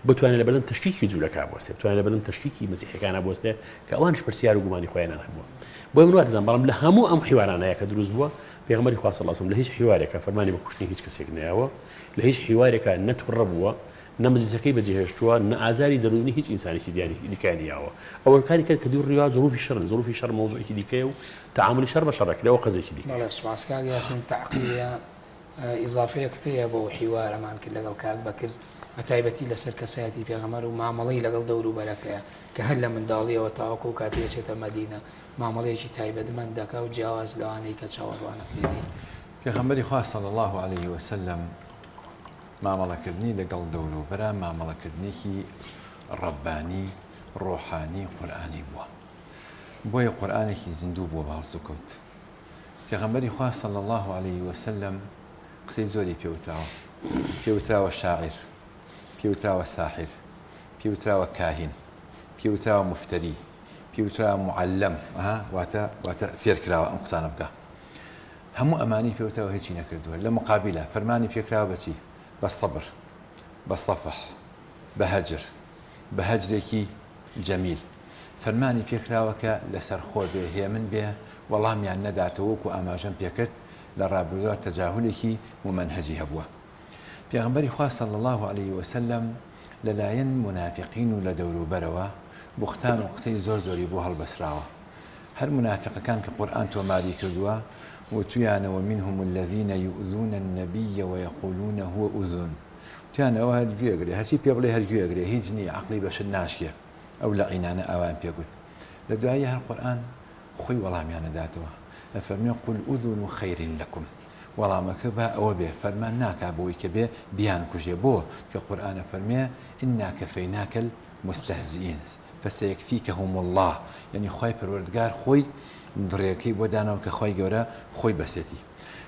بتوانێت لە بەردەم تشکیکی جوولەکە بوەستێ بتوانێت لە بەردەم تشکیکی مەسیحیەکانە بوەستێ کە ئەوانش پرسیار و گومانی خۆیان هەبووە بۆی من وادەزانم بەڵام لە هەموو ئەم حیوارانەیە کە دروست بووە پێغەمبەری خوا صلی الله علیه و سلم لە هیچ حیوارێکە فەرمانی بە کوشتنی هیچ کەسێک نەیاوە لە هیچ حیوارێکە نەتوڕە بووە نەمەجلیسەکەی بەجێهێشتووە نە ئازاری دەرونی هیچ ئینسانێکی دیکانیاوە ئەوەکانی کرد کە دوو ڕیا زۆروفی شەڕ مۆزوعێکی دیکەیە و تعاملی شەڕ بە شەڕێک لەوە قەزێکی دیکە بەڵێ سوپاس کاک یاسین تەعقیبە ئیزافەیەک تەیە بۆ حیوارەمان کرد لەگەڵ کاک بەکرد بە تایبەتی لەسەر کەسایەتی پێغەمبەر و مامەڵەی لەگەڵ دەور و بەرەکەیە کە هەر لە منداڵیەوە تاوەکو و کاتێ چێتە مەدینە مامەڵەیەکی تایبەتمەند دەکا و جیاواز لەوانەی کە چاوەڕوانەکرێنی پێغەمبەری خوا صلی الله عليه وسلم مامەڵەکردنی لەگەڵ دەور و بەرە مامەڵەکردنێکی ڕەبانی ڕۆحانی قورئانی بووە بۆیە قورئانێکی زیندوو بووە بە هەڵس و کەوت پێغەمبەری خوا صلی الله عليه وسلم قسەی زۆری پێوتراوە شاعر پێوتراوە ساحر پێوتراوە کاهین پێوتراوە مفتەری پێوتراوە معەلەم واتە فێرکراوە ئەم قسانە بکە هەموو ئەمانی پێوتراوە هیچی نەکردووە لە مقابلە فەرمانی پێکراوە بەچی بە سەبر بە سەفح بە هەجر بە هەجرێکی جەمیل فەرمانی پێکراوە کە لەسەر خۆ بێ هێمن بێ وەڵامیان نەداتەوە وەکو ئاماژەم پێکرد لە ڕابردووە تەجاهولێکی ممەنهەجی هەبووە پێغەمبەری خوا صلی الله عليه وسلم لەلایەن منافقین و لە دەوروبەرەوە بوختان و قسەی زۆری بۆ هەڵبەسراوە هەر منافقەکان کە قورئان تۆماری کردووە وتویانەوە منهم الذين يؤذون النبي ويقولون هو أذن وتیانەوە هەرگوێگرێ هەرچی پێ بڵێ هەرگوێگرێ هیچ نییە عەقڵی بەشت ناشکێ ئەو لە عینانە ئەوان پێگوت لە دوایە هەر قورئان خۆی وەڵامیانەداتەوە ئەفەرمێ قل أذن خير لكم وەڵامەکە بە ئەوە بێ فەرمان ناکا بۆی کە بێ بیان کوژێ بۆ کە قورئانە فەرمێ إنا كفيناك المستهزئين فسيكفيكهم الله یعنی خۆی پەروەردگار خۆی دڕێەکەی بۆ دانەوە کە خۆی گەورە خۆی بەسێتی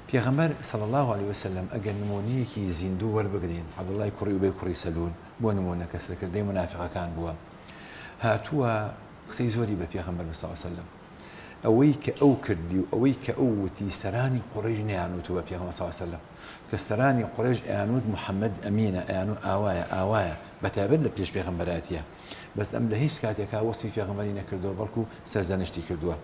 پێغەمبەر صلی الله عليه وسلم ئەگەر نمونەیەکی زیندوو وەربگرین عەبدوڵای کوڕی ئوبەی کوڕی سەلول بۆ نمونە کە سەرکردەی منافقەکان بووە هاتووە قسەی زۆری بە پێغەمبەر صلی الله عليه وسلم ئەوەی کە ئەو کردی و ئەوەی کە ئەو وتی سەرانی قوڕیش نەیانوت بە پێغەمبەر صلی الله علیه وسلم کە سەرانی قوڕیش ئەیانوت محەممەد ئەمینە ئەیانوت ئاوایە بەتابەت لە پێش پێغەمبەراتیە بەس ئەم لە هیچ کاتێکا وەسفی پێغەمبەری نەکردەوە بەڵکو سەرزانشتی کردووە.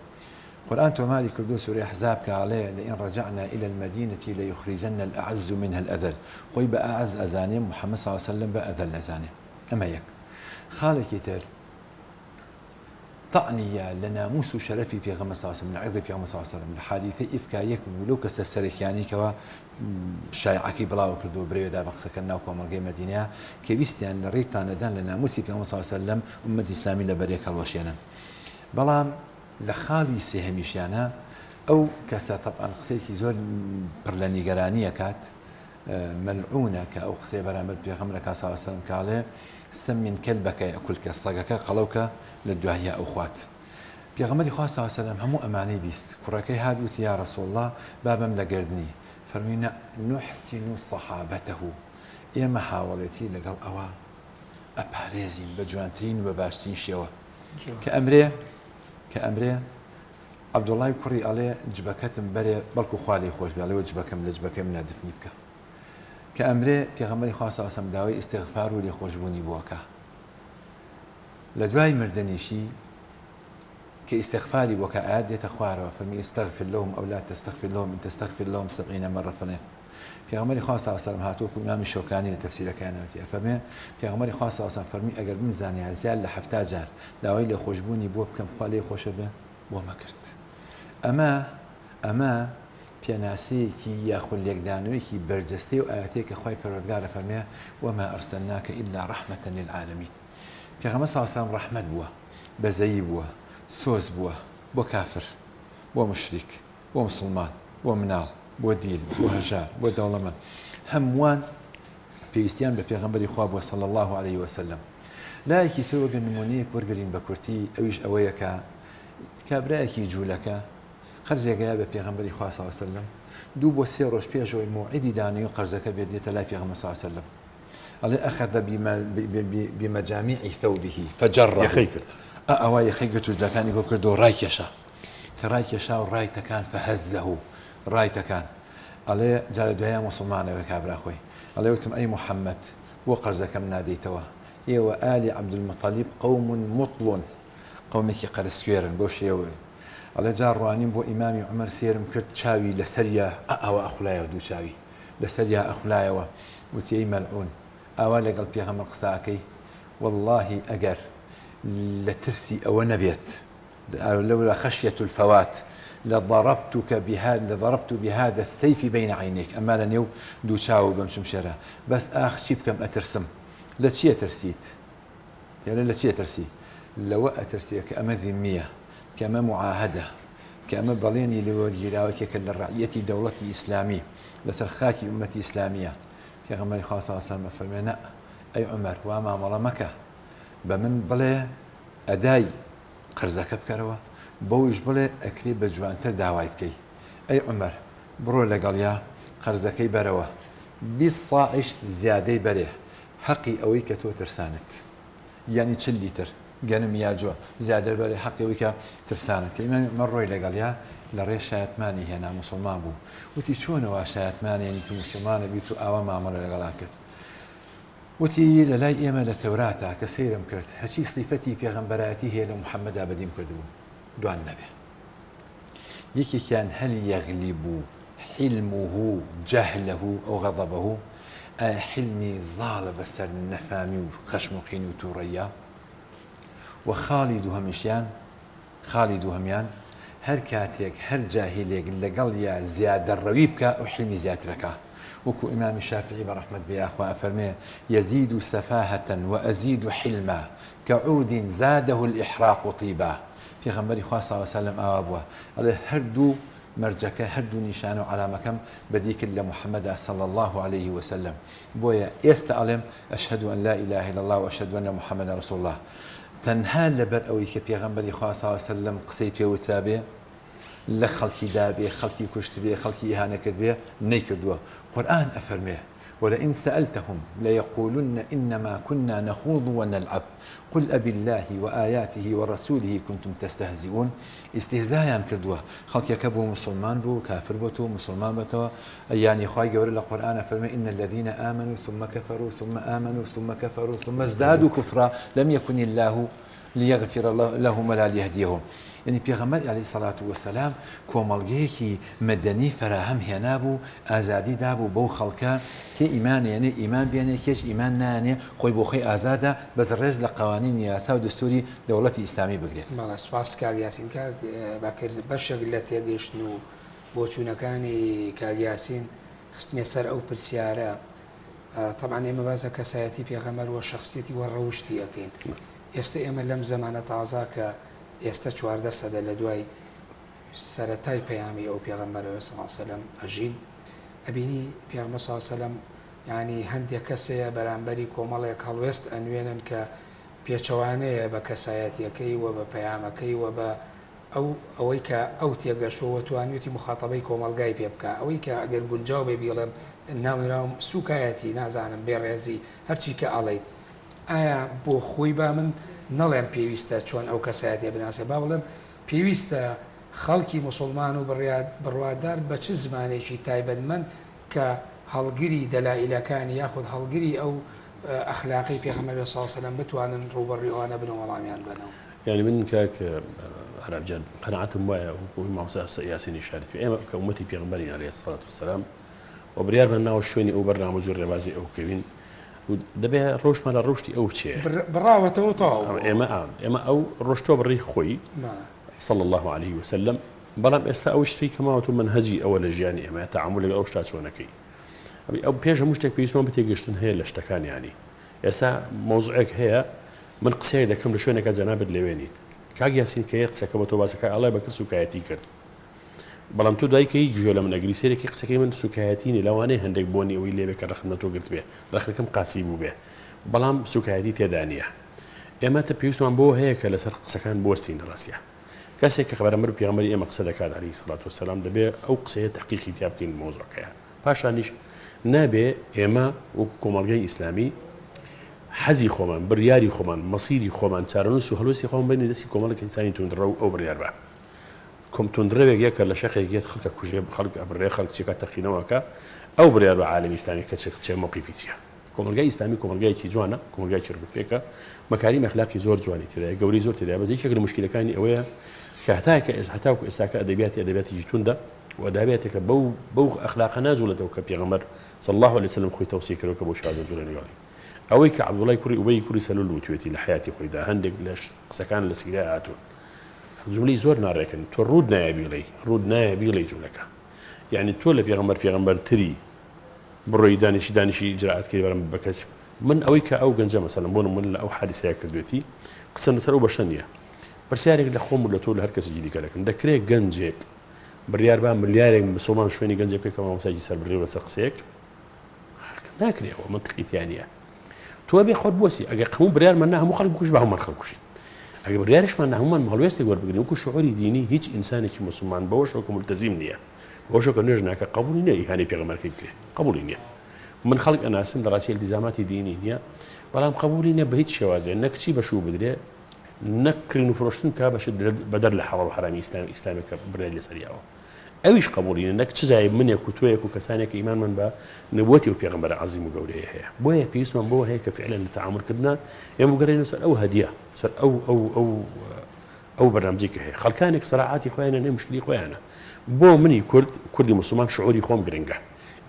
قرآن تۆماری کردو سوورەی حزاب کە ئاڵێ لئین رجعنا إلى المدينة ليخرجن الأعز منها الأذل خۆی بە ئەعز ئەزانێ محەممەد صلی الله عليه وسلم بە ئەذل ئەزانێ. ئەمە یەک خاڵێکی تر طعنیە لە ناموس و شەرەفی پێغەمبەر صلی الله عليه وسلم لە عرضی پێغەمبەر صلی الله عليه وسلم لە حادیثەی ئیفکا یەک بوو لەو کەسە سەرەکیانەی کەوە شایعەکەی بڵاو کردو برێدا بە قسەکە ناو کۆمەڵگەی مەدینەیە کە ویستیان لە ڕێکتانەدان لە ناموسی پێغەمبەر صلی الله عليه وسلم ئوممەتی ئیسلامی لە بەرێک هەڵوەشێنن. بەڵام لە خاڵی سێهەمیشیانە ئەو کەسە تەبعاً قسەیەکی زۆر پڕ لە نیگەرانیە کات مەلعونە کە ئەو قسەی بەرامبەر پێغەمبەرەکە صلی الله عليه وسلم کاڵێ سەمین کەلبەکە یەکولکە سەگەکە قەڵەوکە لە دواییە ئەو خوات. پێغەمبەری خوا صلی الله عليه وسلم هەموو ئەمانەی بیست کوڕەکەی هاتووتی یا ڕەسوڵ الله بابم لە گردنی فەرمووی نوحسن صحابته ئێمە هاوڵێتی لەگەڵ ئەوە ئەپارێزین بە جوانترین و بە باشترین شێوە کە ئەمرێ عەبدوڵڵای کوڕی ئەڵێ جبەکەتم بەرێ بەڵکو خوا لێی خۆش بێ ئەڵێ جبەکەم لە جبەکەم نادفنی بکە کە ئەمرێ پێغەمبەری خوا صلی الله عليه وسلم داوای ئیستیغفار و لێخۆشبوونی بووەکە. لە دوای مردنیشی کە ئیستیغفاری بووەکە ئاەت دێتە خوارەوە فەرمی ئستەغفر لهم ئەو لا تستغفر لهم إن تستغفر لهم 70 مرة فەرمێ پێغەمبەری خوا صلی الله عليه وسلم هاتووەکو ئیمامی شەوکانی لە تەفسیرەکانەوەتی ئەفەرمێ پێغەمبەری خوا صلی الله عليه وسلم فەرمی ئەگەر بمزانیا زیاد لە 70 جار داوای لێخۆشبوونی بۆ بکەم خوا لێی خۆشە بێ بۆ مەکرد. ئەمە پێناسەیەکی یاخود لێکدانەوەیەکی بەرجەستەی و ئاەتەیە کە خوای پەروەردگار فەرمێ وما أرسلناك إلا رحمة للعالمين. پێغەمبەر صلی الله عليه وسلم ڕەحمەت بووە بەزەیی بووە سۆز بووە بۆ کافر بۆ مشریک بۆ مسلمان بۆ مناڵ بۆ دیل بۆ هەژار بۆ دەوڵەمەند هەمووان پێویستیان بە پێغەمبەری خوا بووە صلی الله عليه وسلم. لایەکی تر وەگە نمونەیەک وەرگرین بە کورتی ئەویش ئەوەیە کە کابرایەکی جوولەکە قەرزێکەیە بە پێغەمبەری خوا صلی الله عليه وسلم 2 بۆ 3 ڕۆژ پێشەوەی موعیدی دانەوە قەرزەکە بێتێتە لای پێغەمبەر صلی الله عليه وسلم ئەڵێ ئەخەذ بمەجامیع ثوبه فجره یەخەی کرد ئەوە یەخەی گرت و جلەکانی گۆ کردو ڕای کێشا کە ڕای کێشا و ڕای تەکان فەهەزەه ڕای تەکان ئەڵێ جارە دوایە موسڵمانەوە کابرا خۆی ئەڵێ وتم ئەی محەممەد بۆ قەرزەکەم نادەیتەوە ئێوە ئالی عەبدولمەطەلیب قەوم مطڵون قەومێکی قەرزکوێرن بۆ شێوە ئەڵێ جار ڕوانیم بۆ ئیمامی عومەر سێرم کرد چاوی لەسەریا ئەوە ئەخولایەوە دوو چاوی لەسەریا ئەخولایەوە وتی ئەی مەلعون ئاوا لەگەڵ پێغەمبەر قساکەی واللهی ئەگەر لە ترسی ئەوە نەبێت لولا خشية الفوات لضربت بهذا السيف بين عينيك أما لنيو دو چاو بمشم شرا بس چی بکەم ئەترسم لە چیە ترسیت يعني لە چیە ترسی لەوە ئەترسیە کە ئەمە ذمیە کە ئەمە معاهدە کە ئەمە بەڵێنی لەوەگیراوەکێکە لە ڕعیەتی دەوڵەتی ئیسلامی لەسەر خاکی ئومەتی ئیسلامیە پێغەمبەری خوا صلی الله عليه وسلم فەرمێ ئەی عومەر وا مامەڵە مەکە بە من بڵێ ئەدای قەرزەکە بکەرەوە بەویش بڵێ ئەکرێ بە جوانتر داوای بکەی ئەی عومەر بڕۆ لەگەڵیا قەرزەکەی بەرەوە 20 ساعیش زیادەی بەرێ حەقی ئەوەی کە تۆ ترسانت یعنی 40 لیتر گەنم یا جۆ زیادە بەرێ حەقی ئەوەی کە ترسانت کە ئیمامی عومەر ڕۆی لەگەڵیا لە ڕێ شایەتمانی هێنا موسڵمان بوو وتی چۆنەوە شایەتمانێنی تو موسڵمانە بیت و ئاوا مامەڵە لەگەڵا کرد وتی لە لای ئێمە لە تەوراتە کە سەیرم کرد هەچی سیفەتی پێغەمبەرایەتی هەیە لە محەممەدا بەدیم کردبوو دوان نەبێ یەکێکیان هەل یەغلیب حلمه جەهله ئەو غەضەبه ئایا حلمی زاڵە بەسەر نەفامی و خەشم و قین و تووڕەیە و خاڵی دووهەمیان هەر کاتێک هەر جاهیلێک لەگەڵ یا زیادە ڕەوی بکە ئەو حلمی زیاترەکە وەکو ئیمامی شافعی بەڕەحمەت بێ ئەفەرمێ يزيد سفاهة وأزيد حلما كعود زاده الإحراق طيبا پێغەمبەری خوا صلی الله عليه وسلم ئاوا بووە ئەڵێ هەردوو مەرجەکە هەردوو نیشانە و عەلامەکەم بەدی کرد لە محەممەدا صلی الله عليه وسلم بۆیە ئێستا ئەڵێم ئەشهەدو ئەن لا إله إلا الله وأشهد أن محمدا رسول الله تەنها لەبەر ئەوەی کە پێغەمبەری خوا صلی الله عليه وسلم قسەی پێوترا بێ لە خەڵکی دابێ خەڵکی کوشت بێ خەڵکی ئیهانە کرد بێ نەیکردووە قورئان ئەفەرمێ ولئن سألتهم ليقولن إنما كنا نخوض ونلعب قل أبي الله وآياته ورسوله كنتم تستهزئون استهزاء كردوه خلق يكبوا مسلمان بو كافر بوتو مسلمان بوتو يعني خواهي قول القرآن فرمي إن الذين آمنوا ثم كفروا ثم آمنوا ثم كفروا ثم ازدادوا كفرا لم يكن الله ليغفر لهم ولا ليهديهم يعني پیغمبر علیه الصلاة والسلام کۆمەڵگەیەکی مەدەنی فراهم هێنابوو ئازادی دابوو بەو خەڵکە کە ئیمان یعنی ئیمان بێنێ کێش ئیمان نانێ خۆی بۆ خۆی ئازادە بەس ڕێز لە قوانین یاسا و دستوری دەوڵەتی ئیسلامی بگرێت. بەڵێ سوپاس کاک یاسین کاک باکرد بەشێک لە تێگەیشتن و بۆچوونەکانی کاک یاسین خستمێ سەر ئەو پرسیارە. طبعا ئێمە بازە کەسایەتی پێغەمبەر و شەخسیەتی وەڕەوشتی ئەکەین. ئێستا ئێمە لەم زەمانە تازا کە ئێستا 14 سەدە لە دوای سەرەتای پەیامی ئەو پێغەمبەرەوە صلی الله علیه و سلم ئەژین ئەبینی پێغەمبەر صلی الله علیه و سلم یعنی هەندێک کەسەیە بەرامبەری کۆمەڵێک هەڵوێست ئەنوێنن کە پێچەوانەیە بە کەسایەتیەکەی و بە پەیامەکەی و بە ئەوەی کە ئەو تێگەشەوە توانێتی مخاتەبەی کۆمەلگای پێ بکە ئەوەی کە ئەگەر گونجاو بێ بڵێم ناونراوم سوکایەتی نازانم بێڕێزی هەرچی کە ئەڵێیت ئایا بۆ خۆی با من نەڵێم پێویستە چۆن ئەو کەسایەتیە بناسێ با بڵێم پێویستە خەڵکی مسلمان و بڕوادار بە چ زمانێکی تایبەتمەند کە هەڵگری دەلائیلەکانی یاخود هەڵگری ئەو ئەخلاقی پێغەمبەر صلی الله علیه و سلم بتوانن ڕوبەڕووی ئەوانە بن و وەڵامیان بنەوە. يعني من كاك عرب جان قناعتهم ويا ومعصى ياسين إشارة في أيام كأمتي بيغمبرين عليه الصلاة والسلام وبريار من ناو شويني أو برنامج الربازي أو كوين ودبي روش مال الروشتي أو شيء براوة وطاو إما أو روشتو بريخ خوي صلى الله عليه وسلم بلام استا أو شتي كما تو منهجي أول جياني إما تعامل أو شتات شونكي أو بيجا مشتك بيسمون بتيجشتن هي لاشتكان يعني استا موضوعك هي من قصيدة كم لشونك زنابد لويني كاگ یاسین کە قسەکە بە تۆ باسەکە ئەڵێ بەکرد سوکایەتی کرد بەڵام تۆ دوای کە هیچ گوێ لە من ئەگری سێرێکی قسەکەی من سوکایەتینی لەوانەیە هەندێک بۆنی ئەوەی لێبێ کە ڕەخنە تۆ گرت بێ ڕەخنەکەم قاسی بوو بێ بەڵام سوکایەتی تێدا نییە. ئێمە تە پێویستمان بۆ هەیە کە لەسەر قسەکان بوەستین ڕاستیە کەسێک کە خبرەمبەر پێغەمبەری ئێمە قسە دەکات عەلەیهی سەڵات وسەلام دەبێ ئەو قسەیە تەحقیقی تیا بکەین مۆزوعەکەیە پاشانیش نابێ ئێمە وەکو کۆمەڵگەی ئیسلامی حەزی خۆمان بڕیاری خۆمان مەسیری خۆمان چارەنووس و هەلوستی خۆمان بینی دەستی کۆمەڵێکی ئینسانی توندڕە و ئەو بڕیار بە کۆم توندڕەوێک یەکە لە شەقێک خەڵکە کوژێ خەڵک ئەبڕێ خەڵک چێکە تەقینەوەکە ئەو بڕیار بە عالەمی ئیسلامی کە چێ موقیفی چییە. کۆمەلگای ئیسلامی کۆمەلگایەکی جوانە کۆمەلگایکی ڕگوپێکە مەکاریم ئەخلاقی زۆر جوانی تێدایە گەوری زۆر تێدایە بەس یەکێک لە مشکلەکانی ئەوەیە کە هەتاکو ئێستاکە ئەدەبیاتی توندە و ئەدابێتێکە بەو ئەخلاقە ناجوڵێتەوە کە پێغەمبەر صلی الله علیه وسلم خۆی تەوسیە کردەوە کە بۆ شازە جوڵە نگاڵی ئەوەی کە عەبدوڵای کوڕی ئوبەی کوڕی سەلول وتوێتی لە حیاتی خۆیدا هەندێک لە قسەکان لە سیرای هاتوون جملەی زۆر ناڕێکن تۆ ڕوود نایە بیڵێی جملەکە یعنی تۆ لە پێغەمبەر تری بڕۆی دانیشی ئیجراعات کردی بەرەم بە کەس من ئەوەی کە ئەو گەنجە مەسەڵەن بۆ من لە ئەو حادیسەیە کردوێتی قسە لەسەر ئەو بەشە نییە پرسیارێک لە خۆم لە تۆ لە هەر کەسێکی دیکە دەکەن دەکرێت گەنجێک بڕیار بە ملیارێک مسلمان شوێنی گەنجێک بکەیت کە مامۆستایەکی سەربڕێ لەسەر قسەیەک ناکرێەوە منطقییانە تۆ بێ خۆت بۆسی ئەگەر هەموو بڕیارمان نا هەموو خەڵک بکوژ بە هەمومان خەڵک کوشین ئەگەر بڕیارشمان نا هەمومان هەڵوێستێک وەربگرین وەکو شعوری دینی هیچ ئینسانێکی مسلمان بەوە شەوکە ملتەزیم نییە بەوە شەوکە نوێژ ناکە قبولی نییە ئیهانەی پێغەمبەرەکەی بکرێ قبولی نییە من خەڵک ئەناسم لە ڕاستی التزاماتی دینی نییە بەڵام قبولی نییە بە هیچ شێوازێ نەک چی بەشوو بدرێ نەکردن و فرۆشتن کا بەدەر لە حەڵال و حرامی ئیسلامێکە بڕێ لەسەریەوە ئەویش قبولی نەک چ زای منێک و تۆیەک و کەسانێک ئیمانمان بە نبوەتی و پێغەمبەر عەزیم و گەورەیە هەیە بۆیە پێویستمان بۆ هەیە کە فعلا لە تەعاملکردنا ئێمە بگەڕێنەوە سەر ئەو هەدیە سەر ئەو بەرنامجی کە هەیە خەڵکانێک سەراعاتی خۆیانە نێ مشکلی خۆیانە بۆ منی کوردی مسلمان شعوری خۆم گرنگە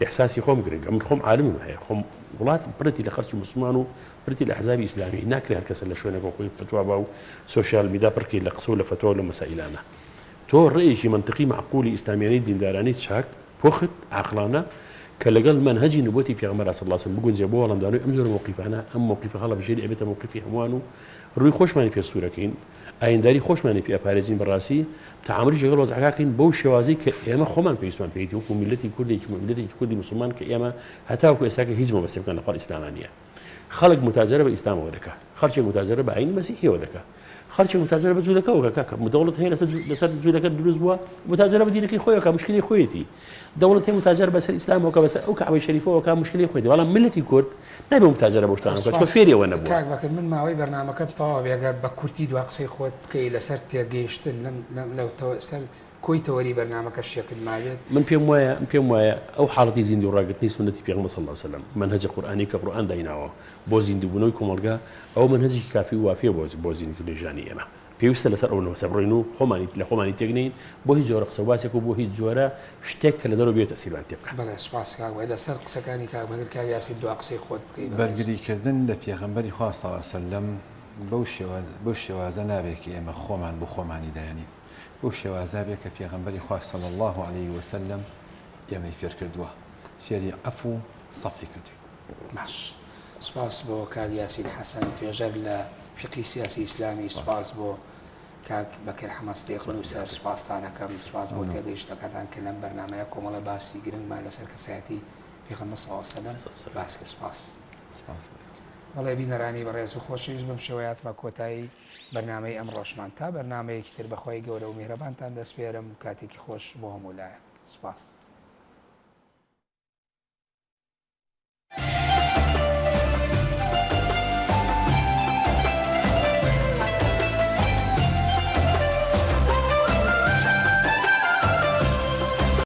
ئێحساسی خۆم گرنگە من خۆم عالمم هەیە خۆم وڵات پرەتی لە خەڵکی مسلمان و پرەتی لە ئەحزابی ئیسلامی ناکرێت هەر کەسە لە شوێنێک خۆی فتوا بە و سۆشیال میدیا پڕکی لە قسە و لە فتوا و لە مەسائلانە تۆ ڕێیەکی منطقی معقولی ئیسلامیانی دیندارانی چاک پۆخت عاقلانە کە لەگەڵ منهەجی نبوەتی پێغەمبەر صلی الله علیه وسلم بگونجێ بۆ وەڵامدانەوەی ئەم جۆرە موقیفانە ئەم موقیفە هەڵە بژێری ئەبێتە موقیفی هەمووان و ڕووی خۆشمانی پێ سوورەکەین ئاینداری خۆشمانی پێ ئەپارێزین بەڕاستی تەعاملی لەگەڵ وەزعەکەین بەو شێوازەی کە ئێمە خۆمان پێویستمان پێیەتی وەکو میلەتی کوردێکی میلەتێکی کوردی مسلمان کە ئێمە هەتاوەکو ئێستاکە هیچ مەبەستێ بکەن لەپاڵ ئیسلامانیە خەڵک متاجرە بە ئیسلامەوە دەکات خەڵکی متاجرە بە عین مەسیحیەوە دەکات خەڵکی متاجرە بە جوولەکەەوە کاکە دەوڵەت هەیە لەسەر جوولەکە دروست بووە متاجرە بە دینەکەی خۆیەکە مشکلی خۆیەتی دەوڵەت هەیە متاجر بەسەر ئیسلامەوە کە بەسەر ئەو کەعبەی شەریفەوە کە مشکلی خۆی بەڵام ملەتی کورد نایبێ متاجرە بە شتانە بکات چۆن فێریەوە نەبووە کاک بەکرد من ماوەی بەرنامەکە بتەواو بێگەر بە کورتی دوا قسەی خۆت بکەی لەسەر تێگەیشتن لەو سەر کۆی تەوەری بەرنامەکە شتێکت ماوێت من پێم وایە ئەو حاڵەتی زیندوی ڕاگررتنی سنەتی پێغمبەر صلی الله علیه وسلم منهج قورآنی کە قورآن دایناوە بۆ زیندوبوونەوەی کۆمەلگا ئەو منهجی کافی و وافیە بۆ زیندکردنی ژیانی ئێمە پێویستە لەسەر ئەوەوە سەبڕین و خۆمانی تێگنین بۆ هیچ جۆرە قسە واسێک و بۆ هیچ جۆرە شتێک کە لە دەرەوە بێت تەسیران تێ بکات بەڵێ سوپاس کاک لەسەر قسەکانی کاک بەگەر کار یاسی دوا قسەی خۆت بکەی بەرگریکردن لە پێغەمبەری خوا صلی الله علیه وسلم بەو شێوازە نابێت کە ئێمە خۆمان بۆ خۆمانی دایانین بۆ شێوازە بێت کە پێغەمبەری خوا صلی الله علیه وسلم ئێمەی فێر کردووە فێری عەفو و سەفحی کردووی باش سپاس بۆ کاک یاسین حەسەن توێژەر لە فقی سیاسی ئیسلامی سپاس بۆ کاک بەکر حەمەستێق نووسەر سپاستانەکەم سپاس بۆ تێگەیشتەکەتان کە لەم بەرنامەیە کۆمەڵە باسی گرنگمان لەسەر کەسایەتی پێغەمبەر صلی الله علیه وسلم باس کرد سپاس بەڵێ بینەرانی بەڕێز و خۆشەویست بم شێوەیەتمە کۆتایی بەرنامەی ئەم ڕۆژمان تا بەرنامەیەکی تر بەخوای گەورە و میهرەبانتان دەسپێرم کاتێکی خۆش بۆ هەموو لایە سپاس